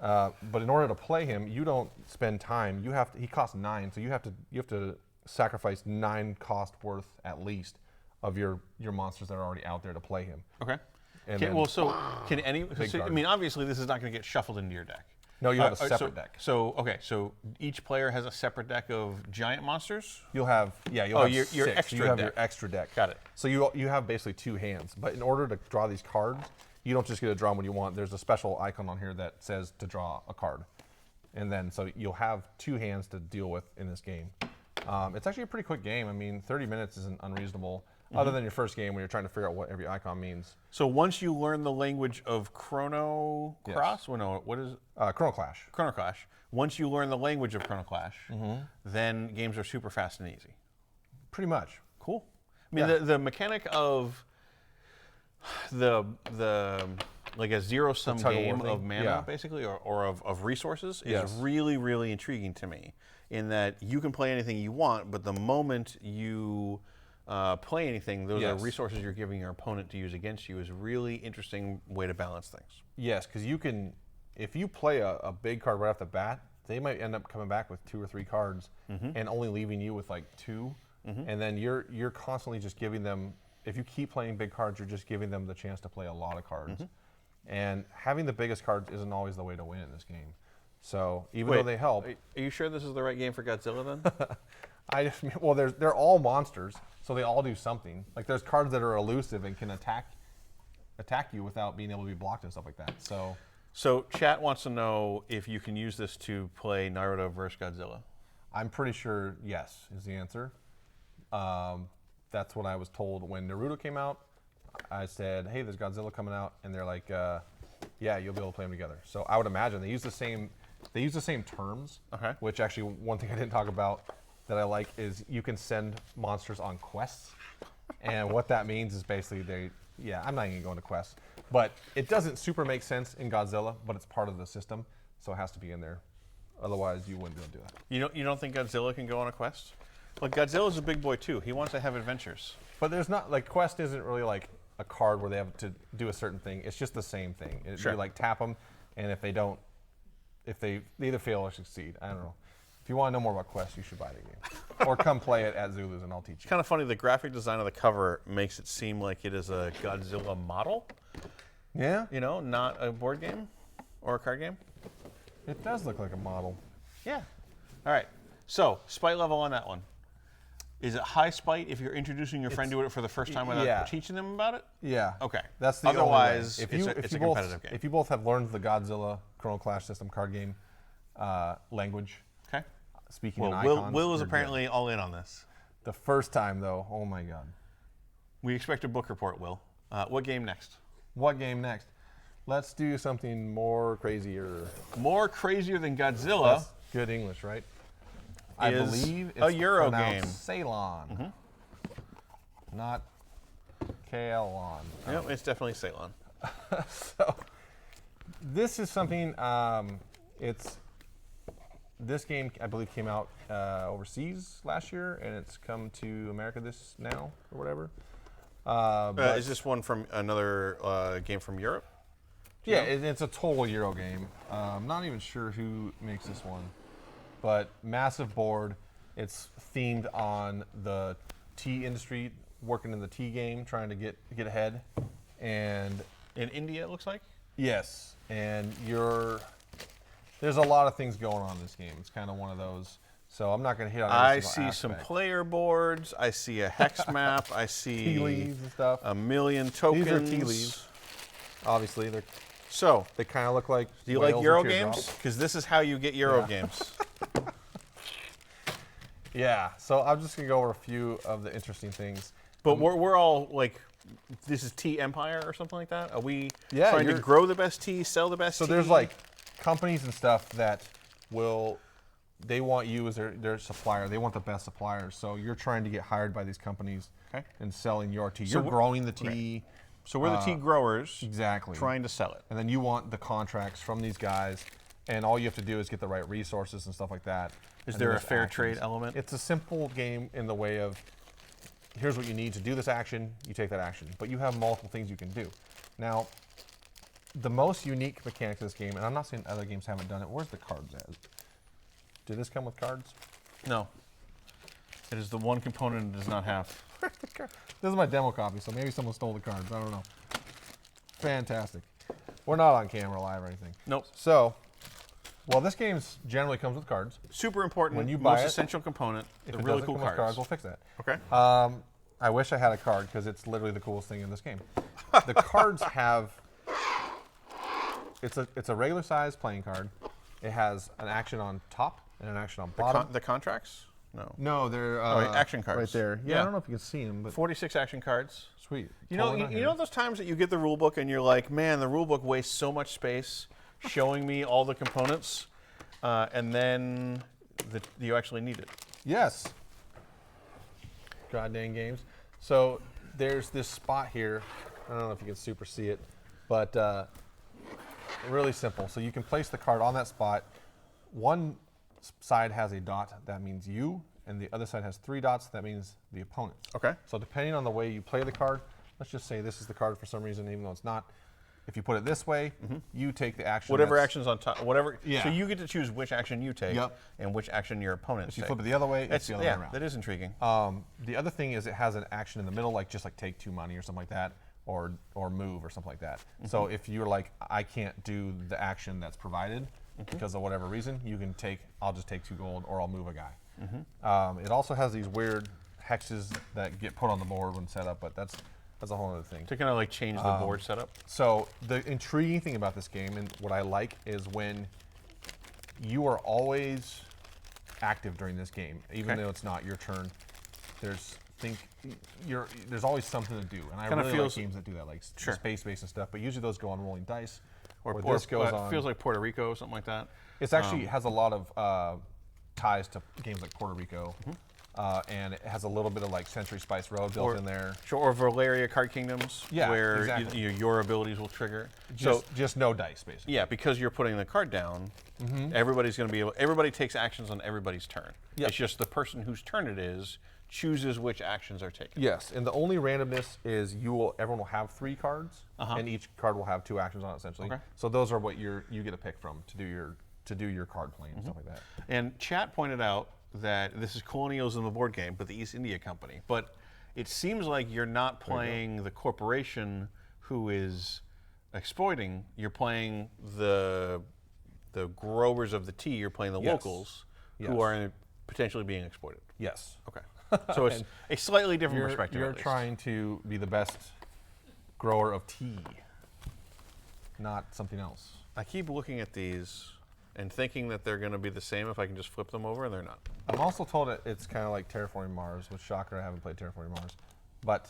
But in order to play him, you don't spend time. He costs 9, so you have to sacrifice 9 cost worth at least of your monsters that are already out there to play him. Okay. And Okay, then- well, so can any? So, I card. mean, obviously, this is not going to get shuffled into your deck. No, you have a separate deck. So okay, so each player has a separate deck of giant monsters. You'll have have your 6. extra You have deck. your extra deck. Got it. So you have basically 2 hands, but in order to draw these cards, you don't just get to draw them when you want. There's a special icon on here that says to draw a card, and then so you'll have 2 hands to deal with in this game. It's actually a pretty quick game. I mean, 30 minutes isn't unreasonable, other than your first game when you're trying to figure out what every icon means. So once you learn the language of Chrono Cross, well, no, what is it? Chrono Clash. Chrono Clash. Once you learn the language of Chrono Clash, then games are super fast and easy. Pretty much. Cool. I mean, the mechanic of the like a zero-sum tug of war game thing? of mana, Yeah. basically, or of resources, is Yes. really, really intriguing to me. In that you can play anything you want, but the moment you play anything, those are Yes. resources you're giving your opponent to use against you. Is a really interesting way to balance things. Yes, because you can, if you play a big card right off the bat, they might end up coming back with 2 or 3 cards and only leaving you with like 2. And then you're constantly just giving them, if you keep playing big cards, you're just giving them the chance to play a lot of cards. And having the biggest cards isn't always the way to win in this game. So even though they help. Are you sure this is the right game for Godzilla then? Well, they're all monsters, so they all do something. Like there's cards that are elusive and can attack you without being able to be blocked and stuff like that. So chat wants to know if you can use this to play Naruto versus Godzilla. I'm pretty sure yes is the answer. That's what I was told when Naruto came out. I said, hey, there's Godzilla coming out, and they're like, yeah, you'll be able to play them together. So I would imagine they use the same terms. Okay. Which actually, one thing I didn't talk about that I like is you can send monsters on quests, and what that means is basically I'm not even going to quests, but it doesn't super make sense in Godzilla, but it's part of the system, so it has to be in there. Otherwise, you wouldn't be able to do that. You don't think Godzilla can go on a quest? Well, Godzilla's a big boy too. He wants to have adventures. But there's not, like, quest isn't really like a card where they have to do a certain thing. It's just the same thing. Sure. You like tap them, and if they either fail or succeed. I don't know. If you want to know more about quests, you should buy the game. Or come play it at Zulu's and I'll teach you. Kind of funny, the graphic design of the cover makes it seem like it is a Godzilla model. Yeah? You know, not a board game or a card game. It does look like a model. Yeah. All right. So, spite level on that one. Is it high spite if you're introducing your friend to it for the first time without teaching them about it? Yeah. Okay. That's the Otherwise, only way. it's a competitive game. If you both have learned the Godzilla Chrono Clash system card game language, okay. Speaking in Well, icons, Will is you're apparently good. all in on this. The first time, though, oh my God. We expect a book report, Will. What game next? What game next? Let's do something more crazier. More crazier than Godzilla. That's good English, right? I believe it's a Euro pronounced game. Ceylon, not Ceylon. No, it's definitely Ceylon. So this is something. This game I believe came out overseas last year, and it's come to America now or whatever. Is this one from another game from Europe? Yeah, it's a total Euro game. I'm not even sure who makes this one. But massive board. It's themed on the tea industry, working in the tea game, trying to get ahead. And in India, it looks like? Yes. And there's a lot of things going on in this game. It's kind of one of those. So I'm not going to hit on every single some aspect. player boards. I see a hex map. I see tea leaves and stuff. a million tokens. These are tea leaves. Obviously, So, they kind of look like do you whales like and Euro teardrops. games? Because this is how you get Euro games. Yeah, so I'm just going to go over a few of the interesting things. But we're all like, this is Tea Empire or something like that? Are we trying to you're- grow the best tea, sell the best tea? So there's like companies and stuff that they want you as their supplier. They want the best suppliers. So you're trying to get hired by these companies and selling your tea. You're growing the tea. So we're the tea growers. Exactly. Trying to sell it. And then you want the contracts from these guys. And all you have to do is get the right resources and stuff like that. Is And there then a there's fair actions. trade element? It's a simple game in the way of, here's what you need to do this action, you take that action. But you have multiple things you can do. Now, the most unique mechanic of this game, and I'm not saying other games haven't done it, where's the cards at? Did this come with cards? No. It is the one component it does not have. This is my demo copy, so maybe someone stole the cards. I don't know. Fantastic. We're not on camera live or anything. Nope. So, well, this game generally comes with cards. Super important. When you buy most it, essential component. If They're it really doesn't cool come with cards. cards, we'll fix that. Okay. I wish I had a card because it's literally the coolest thing in this game. The cards have, it's a regular size playing card. It has an action on top and an action on bottom. The contracts? No. No, they're wait, action cards. right there. Yeah, Yeah. I don't know if you can see them, but 46 action cards. sweet. You know, Totally not you here. know those times that you get the rule book and you're like, man, the rule book wastes so much space showing me all the components, and then you actually need it. Yes. God dang games. So there's this spot here. I don't know if you can super see it, but really simple. So you can place the card on that spot. One side has a dot, that means you, and the other side has 3 dots, that means the opponent. Okay. So depending on the way you play the card, let's just say this is the card for some reason, even though it's not, If you put it this way, you take the action. Whatever action's on top, whatever. Yeah. So you get to choose which action you take and which action your opponent takes. If you flip it the other way, it's the other way around. That is intriguing. The other thing is it has an action in the middle, like just like take 2 money or something like that, or move or something like that. So if you're like, I can't do the action that's provided because of whatever reason, you can take, I'll just take 2 gold or I'll move a guy. It also has these weird hexes that get put on the board when set up, but that's a whole other thing. To kind of like change the board setup. So the intriguing thing about this game and what I like is when you are always active during this game, even though it's not your turn. There's always something to do, and I really like games that do that, like space-based and stuff. But usually those go on rolling dice, or this goes on. It feels like Puerto Rico, something like that. It's actually has a lot of ties to games like Puerto Rico. And it has a little bit of like Century Spice Road built in there. Sure, or Valeria Card Kingdoms, where exactly. your abilities will trigger. Just no dice, basically. Yeah, because you're putting the card down, everybody's going to be able. Everybody takes actions on everybody's turn. Yep. It's just the person whose turn it is chooses which actions are taken. Yes, and the only randomness is everyone will have 3 cards, and each card will have 2 actions on it essentially. Okay. So those are what you get to pick from to do your card playing and stuff like that. And chat pointed out that this is Colonialism, the board game, but the East India Company. But it seems like you're not playing the corporation who is exploiting. You're playing the growers of the tea. You're playing the locals who are potentially being exploited. Yes. Okay. So it's a slightly different perspective. You're trying to be the best grower of tea, not something else. I keep looking at these and thinking that they're going to be the same if I can just flip them over, and they're not. I'm also told it's kind of like Terraforming Mars, which shocker, I haven't played Terraforming Mars. But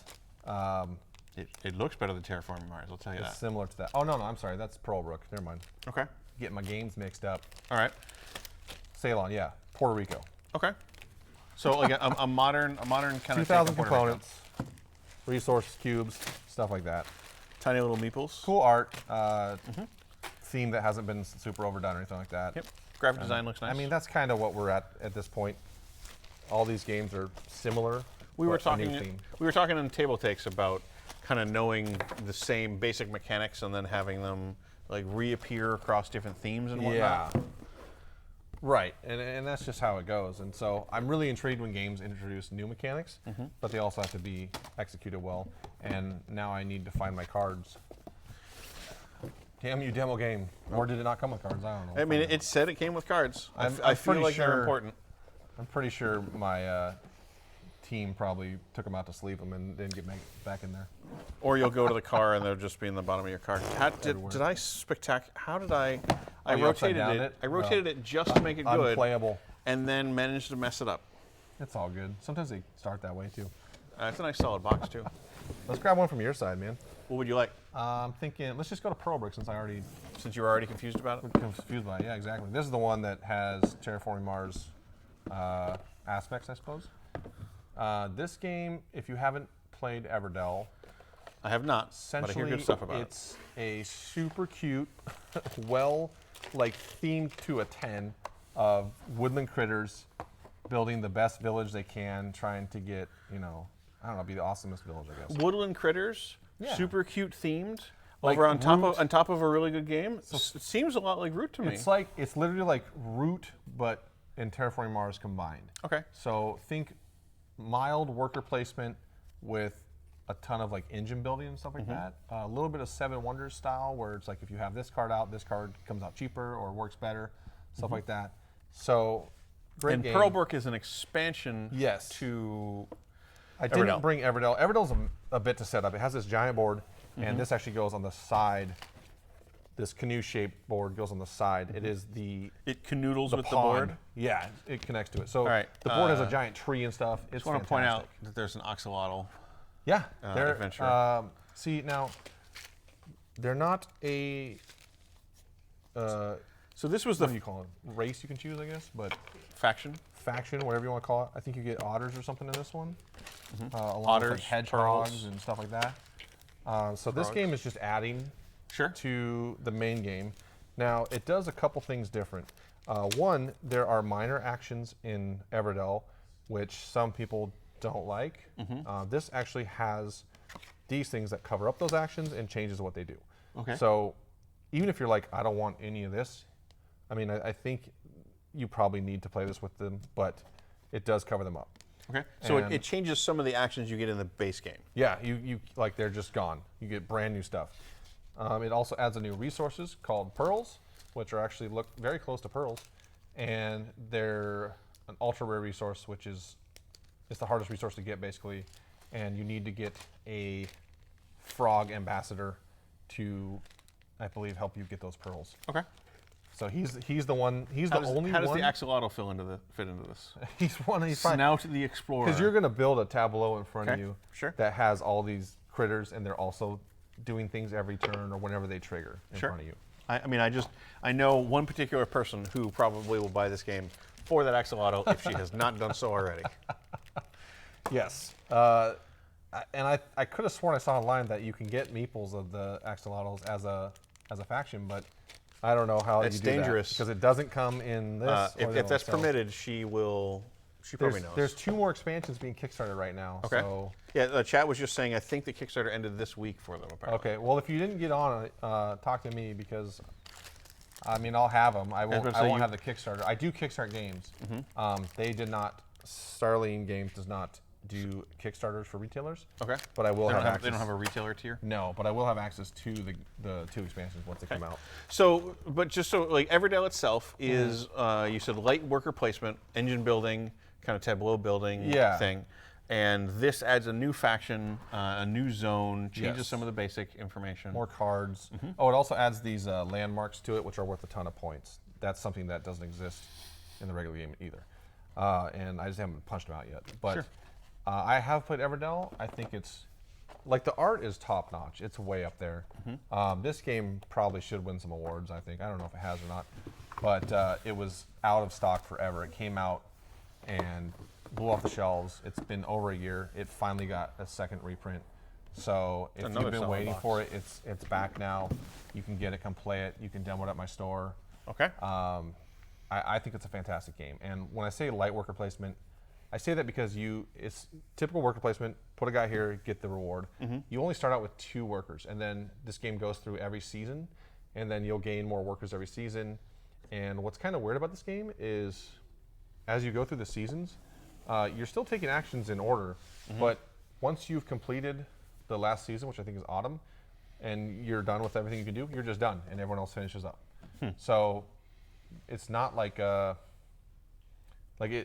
it looks better than Terraforming Mars, I'll tell you that. It's similar to that. Oh, no, I'm sorry. That's Pearlbrook. Never mind. Okay. Getting my games mixed up. All right. Ceylon, yeah. Puerto Rico. Okay. So like a modern kind of 2,000 components, resource cubes, stuff like that. Tiny little meeples. Cool art. Theme that hasn't been super overdone or anything like that. Yep. Graphic design looks nice. I mean, that's kind of what we're at this point. All these games are similar. We were talking in table takes about kind of knowing the same basic mechanics and then having them like reappear across different themes and whatnot. Yeah. Right, and that's just how it goes. And so I'm really intrigued when games introduce new mechanics, but they also have to be executed well. And now I need to find my cards. Damn you, demo game. Or did it not come with cards? I don't know. I mean, it said it came with cards. I feel like they're important. I'm pretty sure my team probably took them out to sleep them and didn't get back in there. Or you'll go to the car and they'll just be in the bottom of your car. Did I How did I? I rotated it. I rotated it just to make it good. Unplayable. And then managed to mess it up. It's all good. Sometimes they start that way too. It's a nice solid box too. Let's grab one from your side, man. What would you like? I'm thinking, let's just go to Pearlbrook since you were already confused about it. Confused by it, yeah, exactly. This is the one that has Terraforming Mars aspects, I suppose. This game, if you haven't played Everdell, I have not. But I hear good stuff about it. It's a super cute, themed to a 10 of woodland critters building the best village they can, trying to get, I don't know, be the awesomest village, I guess. Woodland critters, super cute themed, like over on top of a really good game. So it seems a lot like Root to me. It's literally like Root, but in Terraforming Mars combined. Okay. So think mild worker placement with a ton of like engine building and stuff like that. A little bit of Seven Wonders style, where it's like if you have this card out, this card comes out cheaper or works better, stuff like that. So great game. Pearlbrook is an expansion to I didn't bring Everdell. Everdell's a bit to set up. It has this giant board, and this actually goes on the side. This canoe-shaped board goes on the side. It is It canoodles with pond. the board? Yeah, it connects to it. So the board has a giant tree and stuff. It's just want to point out that there's an axolotl adventure. See, now, they're not a... so this was what do you call it? Race you can choose, I guess, but... Faction, whatever you want to call it. I think you get otters or something in this one. Along otters, with like hedgehogs and stuff like that. So this game is just adding to the main game. Now, it does a couple things different. One, there are minor actions in Everdell, which some people don't like. This actually has these things that cover up those actions and changes what they do. Okay. So even if you're like, I don't want any of this, I mean, I think you probably need to play this with them, but it does cover them up. Okay. So And- it changes some of the actions you get in the base game. Yeah, you like they're just gone. You get brand new stuff. It also adds a new resources called pearls, which are actually look very close to pearls, and they're an ultra rare resource, which is it's the hardest resource to get basically, and you need to get a frog ambassador to, I believe, help you get those pearls. Okay. So he's the one. He's the only one. How does the axolotl fit into this? He's one. He's fine. Snout the Explorer. Because you're going to build a tableau in front of Okay, you sure. that has all these critters, and they're also doing things every turn or whenever they trigger in Sure. front of you. I mean, I know one particular person who probably will buy this game for that axolotl if she has not done so already. Yes. And I could have sworn I saw online that you can get meeples of the axolotls as a faction, but I don't know how It's you do dangerous. that because it doesn't come in this. or the If other that's one. So permitted, she probably knows. There's 2 more expansions being kickstarted right now. Okay. So Yeah, the chat was just saying I think the Kickstarter ended this week for them, apparently. okay. Well, if you didn't get on, talk to me because I mean I'll have them. I was won't. gonna I say won't you- have the Kickstarter. I do Kickstart games. They did not. Starling Games does not do Kickstarters for retailers. Okay. But I will They have don't access. they don't have a retailer tier? No, but I will have access to the 2 expansions once they come out. So, but just so, like, Everdell itself is, you said light worker placement, engine building, kind of tableau building Yeah. thing. And this adds a new faction, a new zone, changes Yes. some of the basic information. More cards. Oh, it also adds these landmarks to it, which are worth a ton of points. That's something that doesn't exist in the regular game either. And I just haven't punched them out yet. But Sure. I have played Everdell. I think it's like the art is top notch. It's way up there. This game probably should win some awards. I think I don't know if it has or not, but it was out of stock forever. It came out and blew off the shelves. It's been over a year. It finally got a second reprint. So if Another you've been solid waiting box. for it, it's back now. You can get it, come play it. You can demo it at my store. Okay. I think it's a fantastic game. And when I say light worker placement, I say that because it's typical worker placement, put a guy here, get the reward. You only start out with 2 workers, and then this game goes through every season, and then you'll gain more workers every season. And what's kind of weird about this game is as you go through the seasons, you're still taking actions in order, but once you've completed the last season, which I think is autumn, and you're done with everything you can do, you're just done, and everyone else finishes up. So it's not like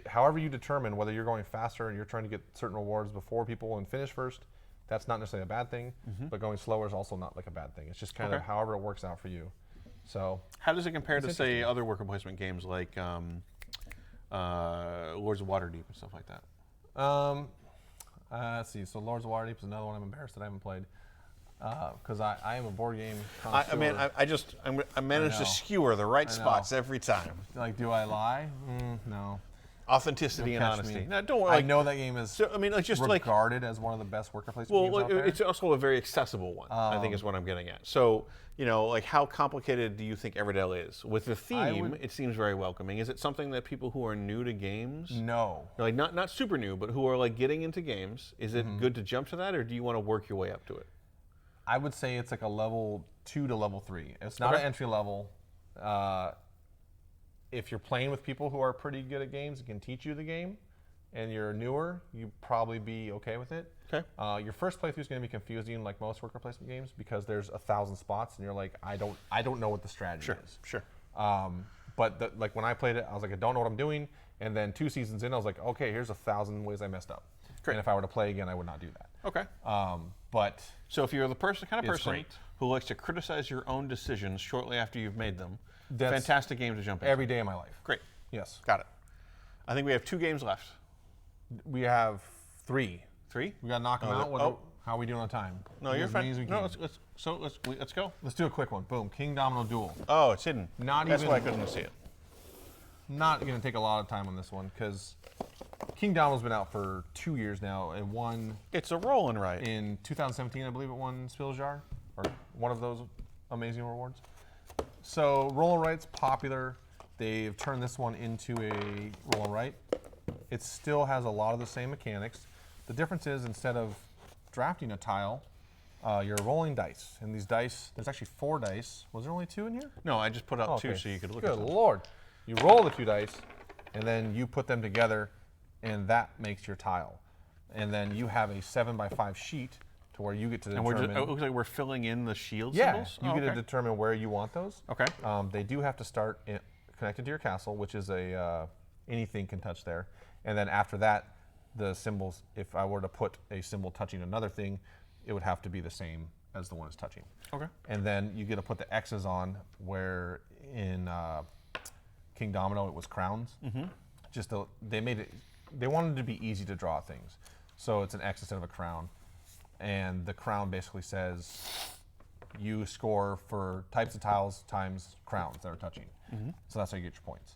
however you determine whether you're going faster and you're trying to get certain rewards before people and finish first, that's not necessarily a bad thing, but going slower is also not like a bad thing. It's just kind of Okay. however it works out for you. So How does it compare to, It's say, interesting. other worker placement games like Lords of Waterdeep and stuff like that? let's see. So Lords of Waterdeep is another one I'm embarrassed that I haven't played because I am a board game I mean, connoisseur. I managed to know. skewer the right I know. spots every time. Like, do I lie? No. Authenticity and Catch honesty. me. No, don't worry. I like, know that game is So, I mean, like, just like, regarded as one of the best worker placement well, games out there. it's also a very accessible one, I think is what I'm getting at. So, you know, like, how complicated do you think Everdell is? With the theme, it seems very welcoming. Is it something that people who are new to games, No. like not super new, but who are like getting into games, is it good to jump to that, or do you want to work your way up to it? I would say it's like a level 2 to level 3. It's not Okay. an entry level. If you're playing with people who are pretty good at games and can teach you the game, and you're newer, you'd probably be okay with it. Okay. Your first playthrough is going to be confusing, like most worker placement games, because there's 1,000 spots, and you're like, I don't know what the strategy is. Sure. But like when I played it, I was like, I don't know what I'm doing. And then 2 seasons in, I was like, okay, here's 1,000 ways I messed up. Great. And if I were to play again, I would not do that. Okay. But So if you're the kind of It's person great. who likes to criticize your own decisions shortly after you've made them, That's fantastic game to jump into. every day of my life. Great. Yes. Got it. I think we have 2 games left. We have 3. 3? We got to knock them out. How are we doing on time? No, you're As fine. many as we No, can. let's go. Let's do a quick one. Boom. Kingdomino Duel. Oh, it's hidden. Not That's even- why I couldn't see it. Not going to take a lot of time on this one because Kingdomino's been out for 2 years now. It won It's a rolling right. in 2017, I believe it won Spilljar, or one of those amazing rewards. So roll and write's popular. They've turned this one into a roll and write. It still has a lot of the same mechanics. The difference is instead of drafting a tile, you're rolling dice. And these dice, there's actually 4 dice. Was there only 2 in here? No, I just put out Oh, 2 so you could look Good at them. Lord. You roll the 2 dice, and then you put them together, and that makes your tile. And then you have a 7x5 sheet to where you get to determine. And it looks like we're filling in the shield yeah, symbols? you get to determine where you want those. Okay. They do have to start connected to your castle, which is anything can touch there. And then after that, the symbols, if I were to put a symbol touching another thing, it would have to be the same as the one it's touching. Okay. And then you get to put the X's on where in Kingdomino it was crowns. They wanted it to be easy to draw things. So it's an X instead of a crown. And the crown basically says you score for types of tiles times crowns that are touching. So that's how you get your points.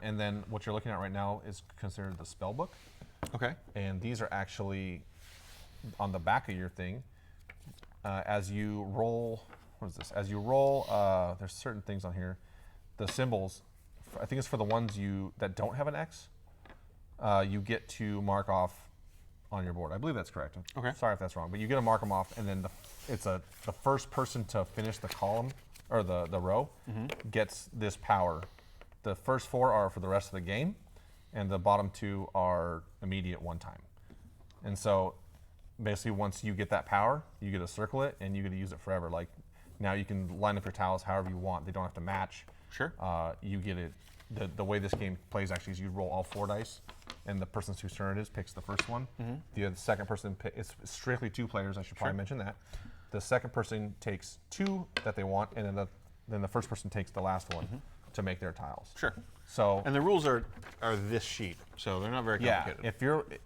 And then what you're looking at right now is considered the spell book. Okay. And these are actually on the back of your thing. As you roll, what is this? As you roll, there's certain things on here. The symbols, I think it's for the ones that don't have an X, you get to mark off on your board. I believe that's correct. Okay. Sorry if that's wrong, but you get to mark them off, and then the first person to finish the column or the row gets this power. The first 4 are for the rest of the game, and the bottom 2 are immediate one time. And so basically once you get that power, you get to circle it and you get to use it forever. Like now you can line up your tiles however you want. They don't have to match. Sure. You get it. The way this game plays actually is you roll all 4 dice, and the person whose turn it is picks the first one. The second person, it's strictly 2 players. I should probably mention that. The second person takes 2 that they want, and then the first person takes the last one to make their tiles. Sure. So And the rules are this sheet, so they're not very complicated.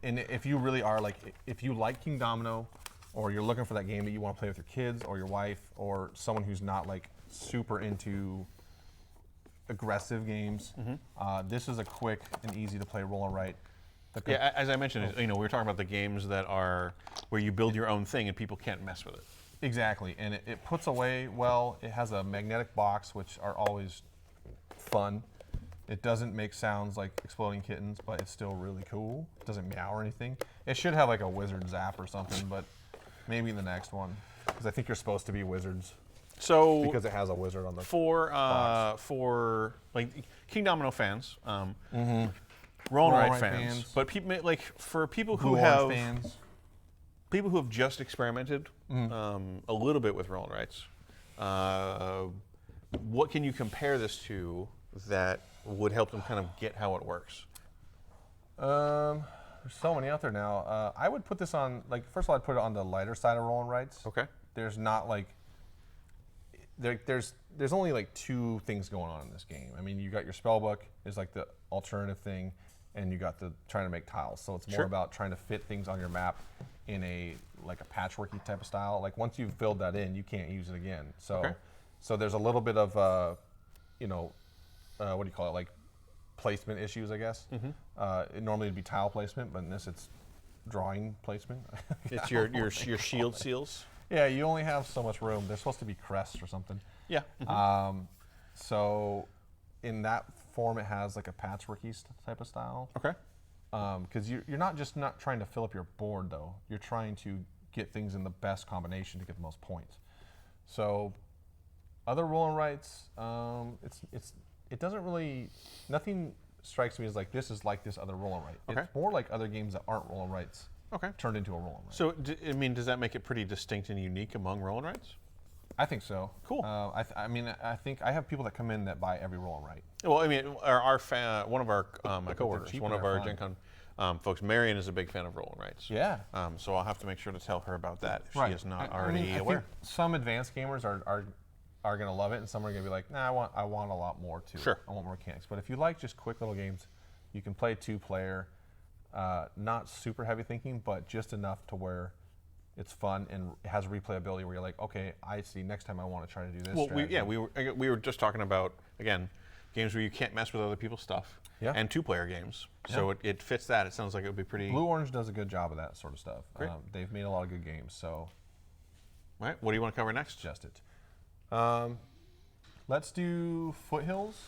if you really are if you like Kingdomino, or you're looking for that game that you want to play with your kids or your wife or someone who's not like super into aggressive games, this is a quick and easy to play roll and write. Yeah, as I mentioned, we were talking about the games that are where you build your own thing and people can't mess with it. Exactly, and it puts away well. It has a magnetic box, which are always fun. It doesn't make sounds like exploding kittens, but it's still really cool. It doesn't meow or anything. It should have like a wizard zap or something, but maybe in the next one, because I think you're supposed to be wizards. So Because it has a wizard on the for like Kingdomino fans, roll and Roll-and-write write fans, fans. but for people who Blue have Orange fans. people who have just experimented a little bit with roll and writes, what can you compare this to that would help them kind of get how it works? There's so many out there now. I would put this on, like, first of all, I'd put it on the lighter side of roll and writes. Okay. There's not like there's only like 2 things going on in this game. I mean, you got your spell book is like the alternative thing, and you got the trying to make tiles. So it's more Sure. about trying to fit things on your map in a patchworky type of style. Like once you've filled that in, you can't use it again. So Okay. so there's a little bit of what do you call it, like placement issues, I guess. It normally would be tile placement, but in this it's drawing placement. It's your shield seals. Yeah, you only have so much room. They're supposed to be crests or something. Yeah. So in that form, it has like a patchworky type of style. Okay. Because you're not trying to fill up your board, though. You're trying to get things in the best combination to get the most points. So other roll and writes, it doesn't really, nothing strikes me as like this is like this other roll and write. Okay. It's more like other games that aren't roll and writes. Okay. Turned into a roll and write. So, does that make it pretty distinct and unique among roll and writes? I think so. Cool. I think I have people that come in that buy every roll and write. Well, I mean, one of our my coworkers, cheap one and of they're our fun. Gen Con folks, Marion is a big fan of roll and writes. Yeah. So I'll have to make sure to tell her about that if Right. she is not I already mean, I aware. think some advanced gamers are going to love it, and some are going to be like, nah, I want a lot more too. Sure. I want more mechanics. But if you like just quick little games, you can play 2-player, not super heavy thinking, but just enough to where it's fun and it has replayability where you're like, okay, I see. Next time I want to try to do this. Well, strategy. we were just talking about, again, games where you can't mess with other people's stuff, Yeah. and 2-player games. So it fits that. It sounds like it would be pretty. Blue Orange does a good job of that sort of stuff. Great. They've made a lot of good games, so Right. What do you want to cover next? just it. Let's do Foothills,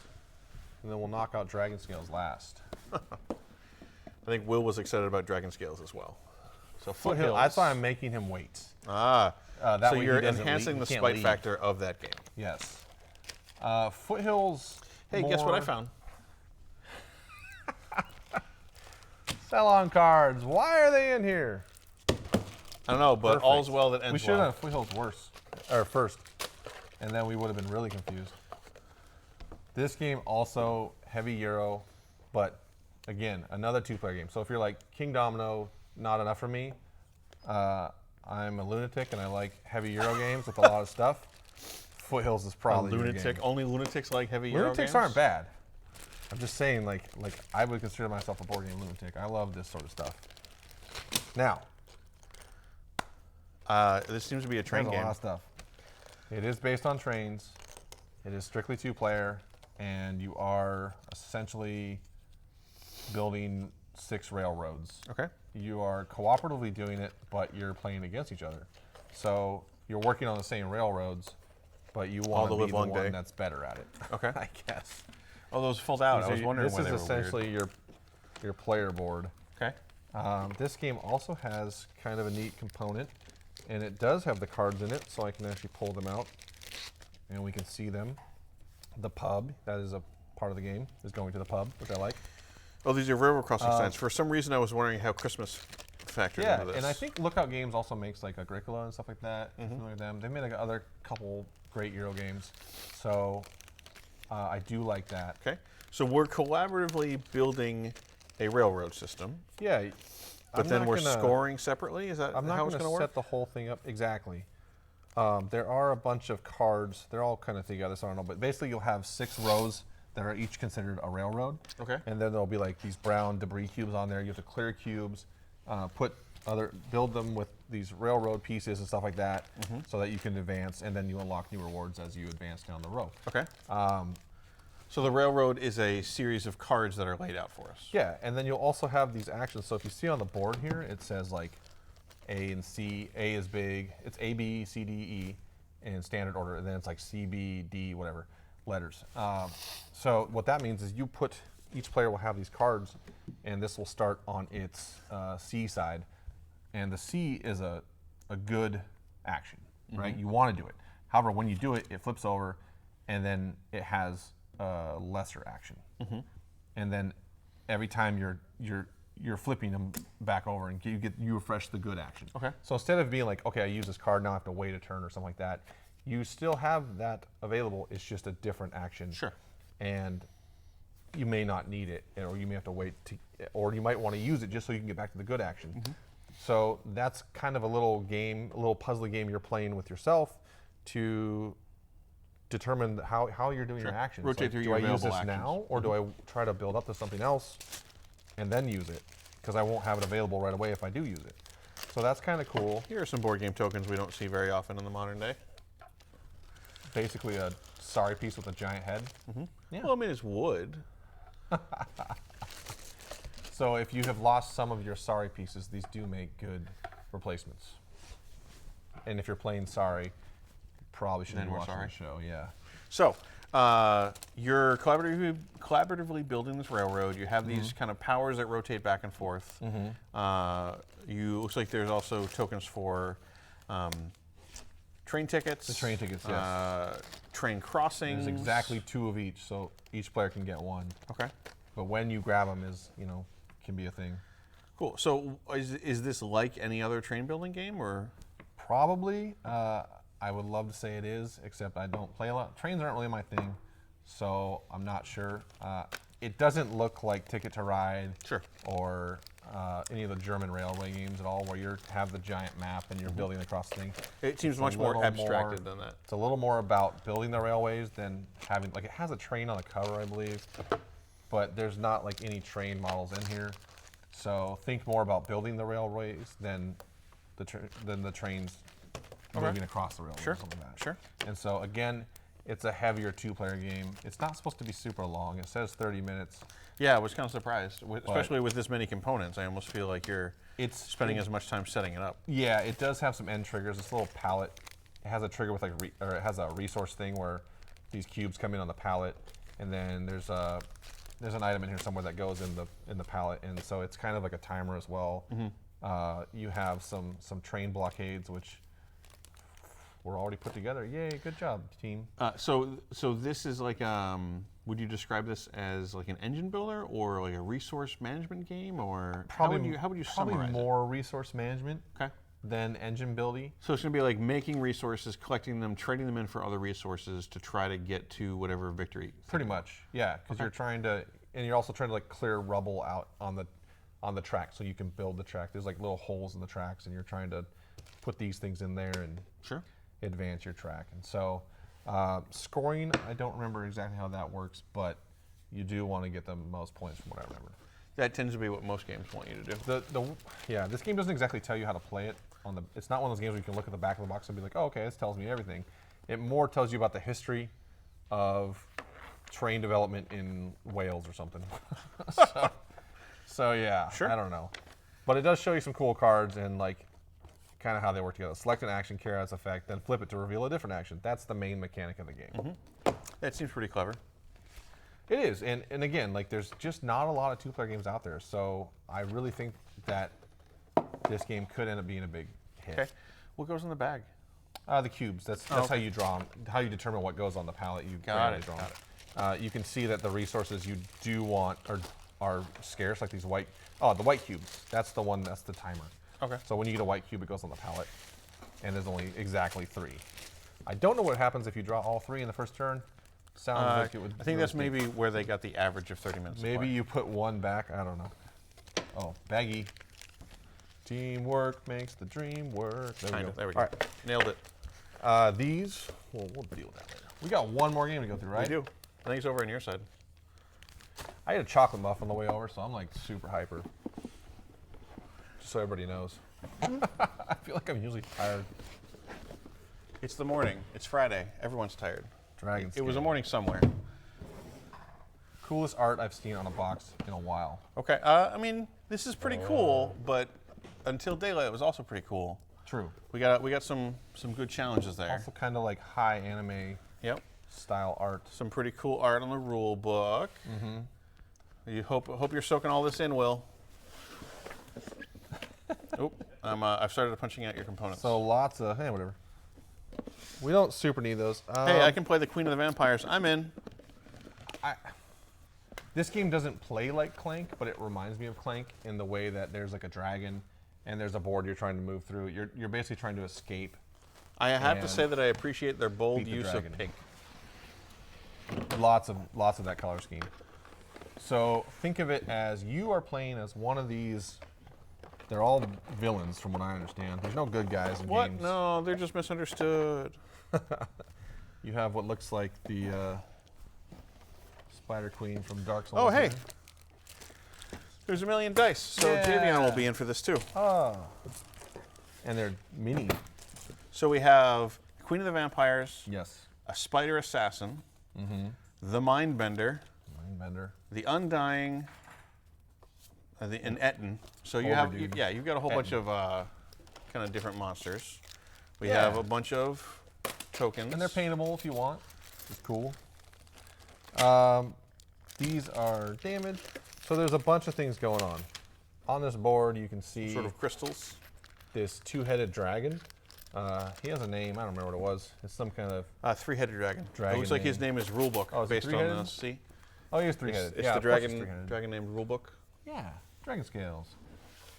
and then we'll knock out Dragonscales last. I think Will was excited about Dragonscales as well. So Foothills. That's why I'm making him wait. Ah. That So way you're he doesn't enhancing the he can't spite leave. factor of that game. Yes. Foothills. Hey, guess what I found? Ceylon cards. Why are they in here? I don't know, but Perfect. all's well that ends We should have well. done Foothills worse, or first, and then we would have been really confused. This game also heavy Euro, but again, another 2-player game. So if you're like Kingdomino, not enough for me. I'm a lunatic and I like heavy Euro games with a lot of stuff. Foothills is probably your Lunatic. game. Only lunatics like heavy Euro games? Lunatics aren't bad. I'm just saying, like I would consider myself a board game lunatic. I love this sort of stuff. Now, this seems to be a train there's game. a lot of stuff. It is based on trains. It is strictly 2-player, and you are essentially building 6 railroads. Okay. You are cooperatively doing it, but you're playing against each other. So you're working on the same railroads, but you want to be the one that's better at it. Okay. I guess. Oh, those fold out. I was wondering why they were This is essentially your player board. Okay. This game also has kind of a neat component, and it does have the cards in it, so I can actually pull them out, and we can see them. The pub, that is a part of the game, is going to the pub, which I like. Oh, these are railroad crossing signs. For some reason, I was wondering how Christmas factored into this. And I think Lookout Games also makes like Agricola and stuff like that. Familiar with them. They made like other couple great Euro games, so I do like that. Okay. So we're collaboratively building a railroad system, Yeah, but then we're scoring separately? Is that I'm not how it's going going to to work? set the whole thing up exactly. There are a bunch of cards. They're all kind of together, so I don't know. But basically, you'll have 6 rows that are each considered a railroad. Okay. And then there'll be like these brown debris cubes on there. You have to clear cubes, build them with these railroad pieces and stuff like that, so that you can advance, and then you unlock new rewards as you advance down the row. Okay. So the railroad is a series of cards that are laid out for us. Yeah, and then you'll also have these actions. So if you see on the board here, it says like A and C. A is big. It's A, B, C, D, E in standard order, and then it's like C, B, D, whatever letters. So what that means is each player will have these cards, and this will start on its C side, and the C is a good action, right? You want to do it. However, when you do it, it flips over, and then it has a lesser action, and then every time you're flipping them back over, and you refresh the good action. Okay. So instead of being like, okay, I use this card, now I have to wait a turn or something like that, you still have that available. It's just a different action. Sure. And you may not need it, or you may have to wait, or you might want to use it just so you can get back to the good action. So that's kind of a little game, a little puzzly game you're playing with yourself to determine how you're doing your actions. Rotate through your do I use available this actions. now, or do I try to build up to something else and then use it? Because I won't have it available right away if I do use it. So that's kind of cool. Here are some board game tokens we don't see very often in the modern day. Basically a sorry piece with a giant head. Yeah. Well, I mean, it's wood. So if you have lost some of your sorry pieces, these do make good replacements. And if you're playing sorry, you probably shouldn't Then be we're watching sorry. the show. Yeah. So you're collaboratively building this railroad. You have these kind of powers that rotate back and forth. Looks like there's also tokens for train tickets. The train tickets, yes. Train crossings. There's exactly 2 of each, so each player can get 1. Okay. But when you grab them can be a thing. Cool. So is this like any other train building game, or? Probably. I would love to say it is, except I don't play a lot. Trains aren't really my thing, so I'm not sure. It doesn't look like Ticket to Ride Sure. or any of the German railway games at all, where you have the giant map and you're building across things. It seems much more abstracted than that. It's a little more about building the railways than having, like, it has a train on the cover, I believe, but there's not like any train models in here. So think more about building the railways than the trains moving across the railways Sure. or something like that. Sure. And so again, it's a heavier 2-player game. It's not supposed to be super long. It says 30 minutes. Yeah, I was kind of surprised, especially with this many components. I almost feel like you're spending as much time setting it up. Yeah, it does have some end triggers. This little palette, it has a trigger with it has a resource thing where these cubes come in on the palette, and then there's an item in here somewhere that goes in the palette, and so it's kind of like a timer as well. You have some train blockades, which were already put together. Yay, good job, team. So this is like, would you describe this as like an engine builder or like a resource management game, or how would you Probably summarize more resource management it? Okay. than engine building. So it's going to be like making resources, collecting them, trading them in for other resources to try to get to whatever victory. Pretty much, yeah, because you're trying to, and you're also trying to like clear rubble out on the track so you can build the track. There's like little holes in the tracks, and you're trying to put these things in there and advance your track. And so scoring, I don't remember exactly how that works, but you do want to get the most points from what I remember. That tends to be what most games want you to do. Yeah, this game doesn't exactly tell you how to play it. It's not one of those games where you can look at the back of the box and be like, oh, okay, this tells me everything. It more tells you about the history of train development in Wales or something. so yeah, I don't know. But it does show you some cool cards and like kind of how they work together. Select an action, carry out its effect, then flip it to reveal a different action. That's the main mechanic of the game. That seems pretty clever. It is, and again, like there's just not a lot of two-player games out there, so I really think that this game could end up being a big hit. Okay. What goes in the bag? The cubes. That's how you draw them, how you determine what goes on the palette. You Got it. draw them. You can see that the resources you do want are scarce, like these white. Oh, the white cubes. That's the one. That's the timer. Okay. So when you get a white cube, it goes on the palette, and there's only exactly 3. I don't know what happens if you draw all 3 in the first turn. Sounds like it would. I think that's maybe where they got the average of 30 minutes. Maybe you put 1 back. I don't know. Oh, baggy. Teamwork makes the dream work. There we go. There we go. All right. Nailed it. These, we'll deal with that later. We got one more game to go through, right? We do. I think it's over on your side. I ate a chocolate muff on the way over, so I'm like super hyper. Just so everybody knows. I feel like I'm usually tired. It's the morning. It's Friday. Everyone's tired. Dragonscales. It was a morning somewhere. Coolest art I've seen on a box in a while. Okay. I mean, this is pretty cool, but until daylight, it was also pretty cool. True. We got some good challenges there. Also kind of like high anime style art. Some pretty cool art on the rule book. You hope you're soaking all this in, Will. Oop, I've started punching out your components. So lots of, hey, whatever. We don't super need those. Hey, I can play the Queen of the Vampires. I'm in. This game doesn't play like Clank, but it reminds me of Clank in the way that there's like a dragon and there's a board you're trying to move through. You're basically trying to escape. I have to say that I appreciate their bold use of pink. Lots of that color scheme. So think of it as you are playing as one of these. They're all villains, from what I understand. There's no good guys in games. No, they're just misunderstood. You have what looks like the Spider Queen from Dark Souls. Oh, hey. There's a million dice, so Javion will be in for this too. Oh. And they're mini. So we have Queen of the Vampires. Yes. A Spider Assassin. The Mindbender. The Undying. And Etten. So you have, you've got a whole bunch of kind of different monsters. We have a bunch of tokens. And they're paintable if you want. It's cool. These are damage. So there's a bunch of things going on. On this board, you can see sort of crystals. This 2-headed dragon. He has a name. I don't remember what it was. It's some kind of 3-headed dragon. It looks like his name is Rulebook, based on this. See? Oh, he is 3-headed. It's the dragon named Rulebook. Yeah, Dragonscales.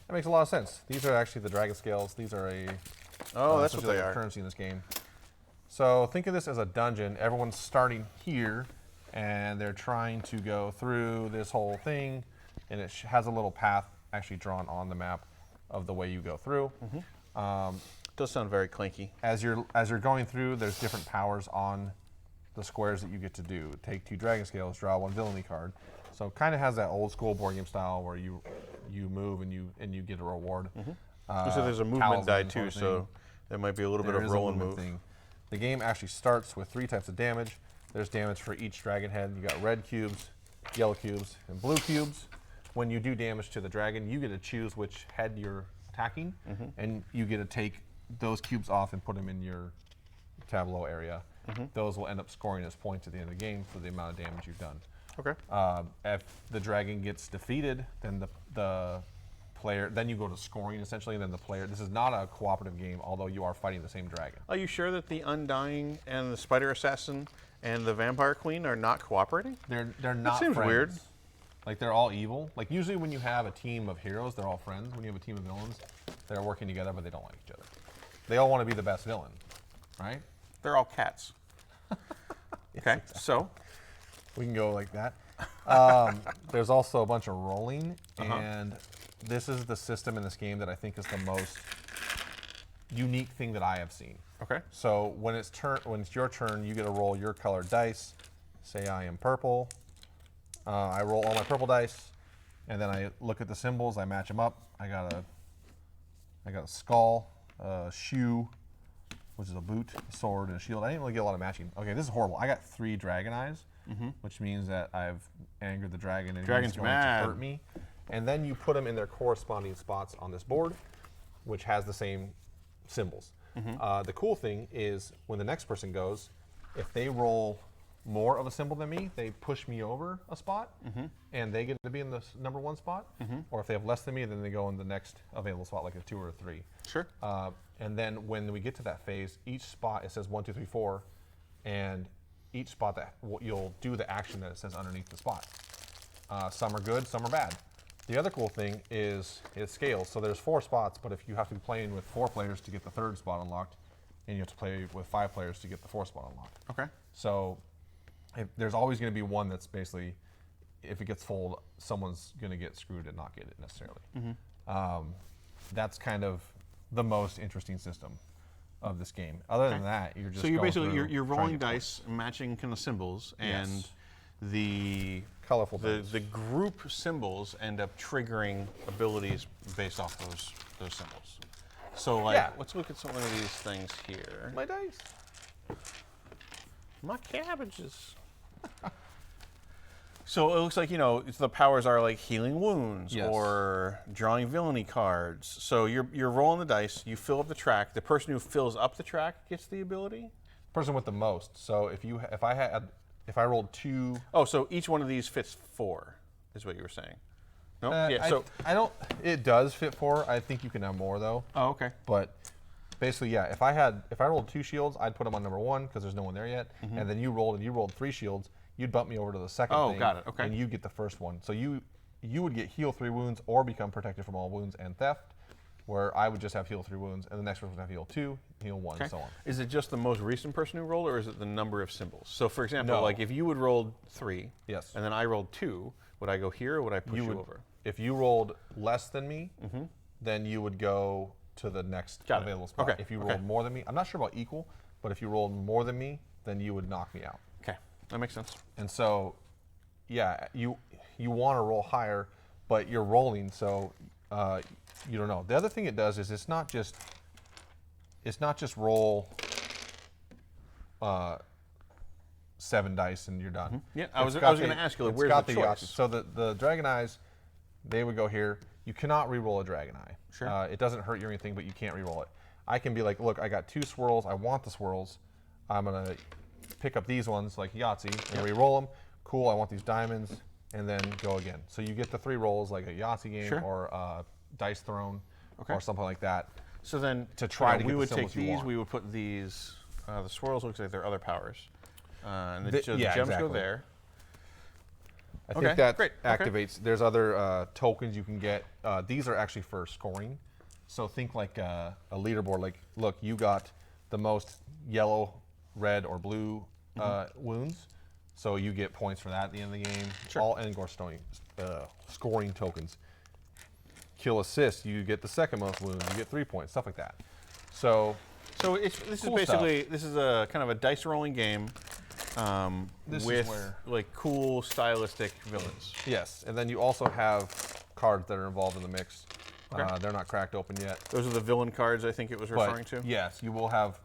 That makes a lot of sense. These are actually the Dragonscales. These are that's what they are. Currency in this game. So think of this as a dungeon. Everyone's starting here, and they're trying to go through this whole thing, and it has a little path actually drawn on the map of the way you go through. Does sound very clanky. As you're going through, there's different powers on the squares that you get to do. Take 2 Dragonscales, draw 1 villainy card. So it kind of has that old school board game style where you move and you get a reward. So there's a movement die too, so there might be a little bit of roll and move. The game actually starts with 3 types of damage. There's damage for each dragon head. You got red cubes, yellow cubes, and blue cubes. When you do damage to the dragon, you get to choose which head you're attacking, and you get to take those cubes off and put them in your tableau area. Those will end up scoring as points at the end of the game for the amount of damage you've done. Okay. If the dragon gets defeated, then the player. Then you go to scoring essentially, and then the player. This is not a cooperative game, although you are fighting the same dragon. Are you sure that the Undying and the Spider Assassin and the Vampire Queen are not cooperating? They're not. Seems friends. weird. Like they're all evil. Like usually when you have a team of heroes, they're all friends. When you have a team of villains, they're working together, but they don't like each other. They all want to be the best villain, right? They're all cats. Okay, so We can go like that. There's also a bunch of rolling, and this is the system in this game that I think is the most unique thing that I have seen. okay, So when it's your turn, you get to roll your colored dice. Say I am purple. I roll all my purple dice, and then I look at the symbols. I match them up. I got a skull, a shoe, which is a boot, a sword, and a shield. I didn't really get a lot of matching. Okay, this is horrible. I got 3 dragon eyes, which means that I've angered the dragon and Dragon's he's going mad. to hurt me. And then you put them in their corresponding spots on this board, which has the same symbols. The cool thing is when the next person goes, if they roll more of a symbol than me, they push me over a spot, and they get to be in the number 1 spot. Or if they have less than me, then they go in the next available spot, like a 2 or a 3. sure. And then when we get to that phase, each spot, it says 1, 2, 3, 4, and each spot that you'll do the action that it says underneath the spot. Some are good, some are bad. The other cool thing is it scales. So there's 4 spots, but if you have to be playing with 4 players to get the 3rd spot unlocked, and you have to play with 5 players to get the 4th spot unlocked. Okay. So there's always going to be one that's basically, if it gets full, someone's going to get screwed and not get it necessarily. That's kind of the most interesting system of this game. Other than that, you're just So you're going basically through you're trying rolling to get dice, matching kind of symbols, and Yes. the colorful things. the group symbols end up triggering abilities based off those symbols. So like, Yeah. let's look at some of these things here. My dice. My cabbages. So it looks like, the powers are like healing wounds Yes. or drawing villainy cards. So you're rolling the dice, you fill up the track. The person who fills up the track gets the ability? Person with the most. So if I rolled 2. Oh, so each one of these fits 4, is what you were saying. No? I don't. It does fit 4. I think you can have more though. Oh, okay. But basically, yeah. If I rolled 2 shields, I'd put them on number 1 because there's no one there yet. And then you rolled 3 shields. You'd bump me over to the second Oh, thing. got it, okay. And you get the first one. So you would get heal 3 wounds or become protected from all wounds and theft, where I would just have heal 3 wounds, and the next person would have heal 2, heal 1, and so on. Is it just the most recent person who rolled, or is it the number of symbols? So, for example, No. like if you would roll 3, Yes. and then I rolled 2, would I go here or would I push you over? If you rolled less than me, then you would go to the next Got it. available spot. Okay, If you okay. rolled more than me, I'm not sure about equal, but if you rolled more than me, then you would knock me out. Okay, that makes sense. And so, yeah, you want to roll higher, but you're rolling, so you don't know. The other thing it does is it's not just roll 7 dice and you're done. Yeah, I was It's got going to ask you, like, it's where's got the Yahtzee. choice? So the dragon eyes, they would go here. You cannot re-roll a dragon eye. Sure. It doesn't hurt you or anything, but you can't re-roll it. I can be like, look, I got 2 swirls. I want the swirls. I'm going to pick up these ones like Yahtzee and re-roll them. Cool, I want these diamonds, and then go again. So you get the 3 rolls like a Yahtzee game Sure. or Dice Throne Okay. or something like that. So then, To try to we get the would take symbols you these, want. we would put these, the swirls looks like they're other powers. And The- so the yeah, gems exactly. go there. I think Okay, that great, okay. activates. There's other tokens you can get. These are actually for scoring. So think like a leaderboard. Like, look, you got the most yellow, red, or blue wounds. So you get points for that at the end of the game. Sure. All Endgore scoring tokens. Kill assist, you get the second most wounds. You get 3 points. Stuff like that. So So this is Cool basically this is a kind of a dice rolling game This is with where- like cool stylistic villains. yes, and then you also have cards that are involved in the mix. Okay. They're not cracked open yet. Those are the villain cards I think it was But referring to. yes, you will have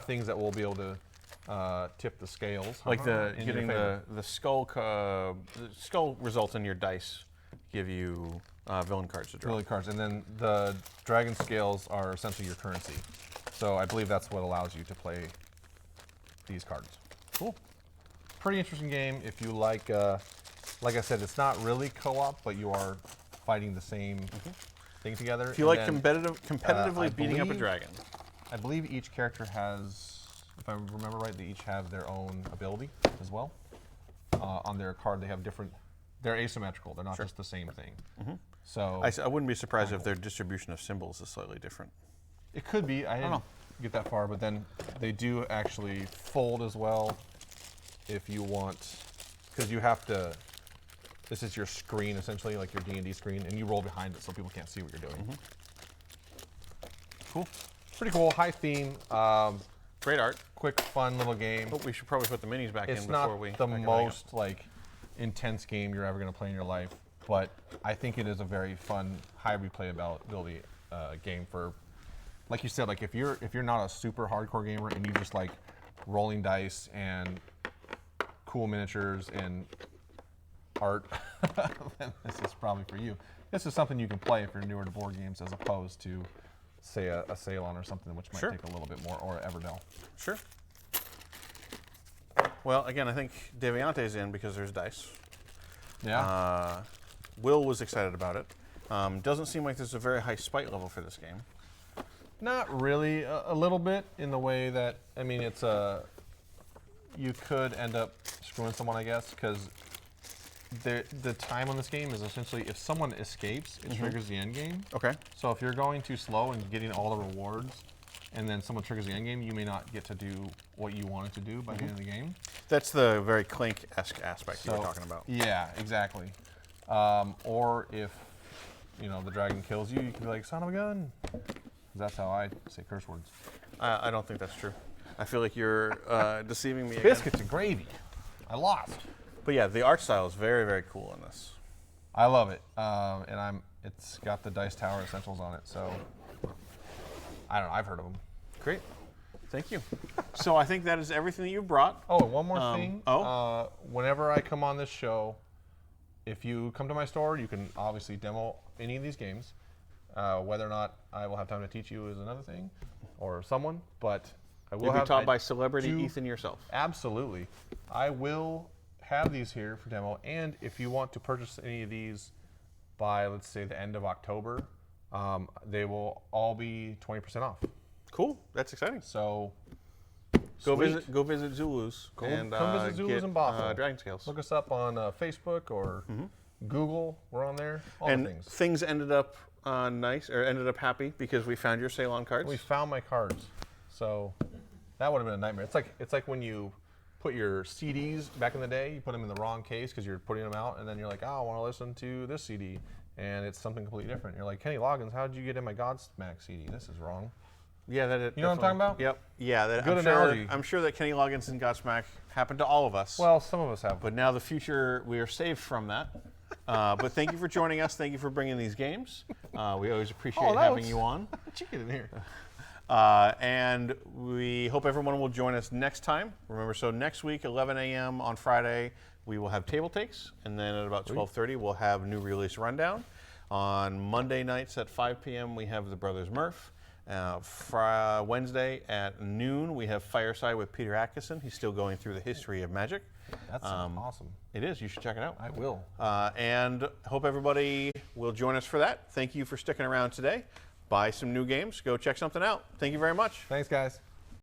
things that will be able to tip the scales. Like the in your getting favor. the skull results in your dice give you villain cards to draw. Villain cards, and then the dragon scales are essentially your currency. So I believe that's what allows you to play these cards. Cool. Pretty interesting game if you like I said, it's not really co-op, but you are fighting the same thing together. If you like competitively beating up a dragon. I believe each character has, if I remember right, they each have their own ability as well. On their card, they have different. They're asymmetrical. They're not just the same thing. So I wouldn't be surprised if their distribution of symbols is slightly different. it could be. I didn't get that far, but then they do actually fold as well if you want, because you have to. This is your screen essentially, like your D&D screen, and you roll behind it so people can't see what you're doing. Cool. Pretty cool. High theme. Great art. Quick, fun little game. But we should probably put the minis back It's in before not we. the most like intense game you're ever going to play in your life, but I think it is a very fun, high replayability game for, like you said, like if you're not a super hardcore gamer and you just like rolling dice and cool miniatures and art, then this is probably for you. This is something you can play if you're newer to board games as opposed to, say, a Ceylon or something, which might take a little bit more, or Everdell. Sure. Well, again, I think Deviante's in because there's dice. Yeah. Will was excited about it. Doesn't seem like there's a very high spite level for this game. Not really. A little bit in the way that, I mean, it's a. You could end up screwing someone, I guess, because the time on this game is essentially if someone escapes, it triggers the end game. Okay. So if you're going too slow and getting all the rewards, and then someone triggers the end game, you may not get to do what you wanted to do by the end of the game. That's the very Clank-esque aspect you were talking about. Yeah, exactly. Or if the dragon kills you, you can be like, son of a gun. That's how I say curse words. I don't think that's true. I feel like you're deceiving me again. Biscuits and gravy. I lost. But yeah, the art style is very, very cool in this. I love it, and it's got the Dice Tower Essentials on it, so I don't know. I've heard of them. Great. Thank you. So I think that is everything that you brought. Oh, and one more thing. Whenever I come on this show, if you come to my store, you can obviously demo any of these games. Whether or not I will have time to teach you is another thing, or someone. But I will You'll be have taught by celebrity Ethan yourself. Absolutely. I will have these here for demo, and if you want to purchase any of these by, let's say, the end of October, they will all be 20% off. Cool. That's exciting. So go visit Zulu's and come visit Zulu's get in Bothell. Dragonscales. Look us up on Facebook or Google. We're on there. All and the things. Things ended up ended up happy because we found your Ceylon cards. We found my cards, so that would have been a nightmare. It's like when you put your CDs back in the day, you put them in the wrong case because you're putting them out, and then you're like, oh, I want to listen to this CD, and it's something completely different. You're like, Kenny Loggins, how did you get in my Godsmack CD? This is wrong. Yeah, you know what I'm talking about? Yep. Yeah, Good analogy. I'm sure that Kenny Loggins and Godsmack happened to all of us. Well, some of us have. But now the future, we are saved from that. But thank you for joining us. Thank you for bringing these games. We always appreciate having you on. Chicken in here. And we hope everyone will join us next time. Remember, so next week, 11 a.m. on Friday, we will have table takes. And then at about 12:30, we'll have new release rundown. On Monday nights at 5 p.m., we have the Brothers Murph. Wednesday at noon, we have Fireside with Peter Atkinson. He's still going through the history of magic. That's awesome. It is. You should check it out. I will. And hope everybody will join us for that. Thank you for sticking around today. Buy some new games. Go check something out. Thank you very much. Thanks, guys.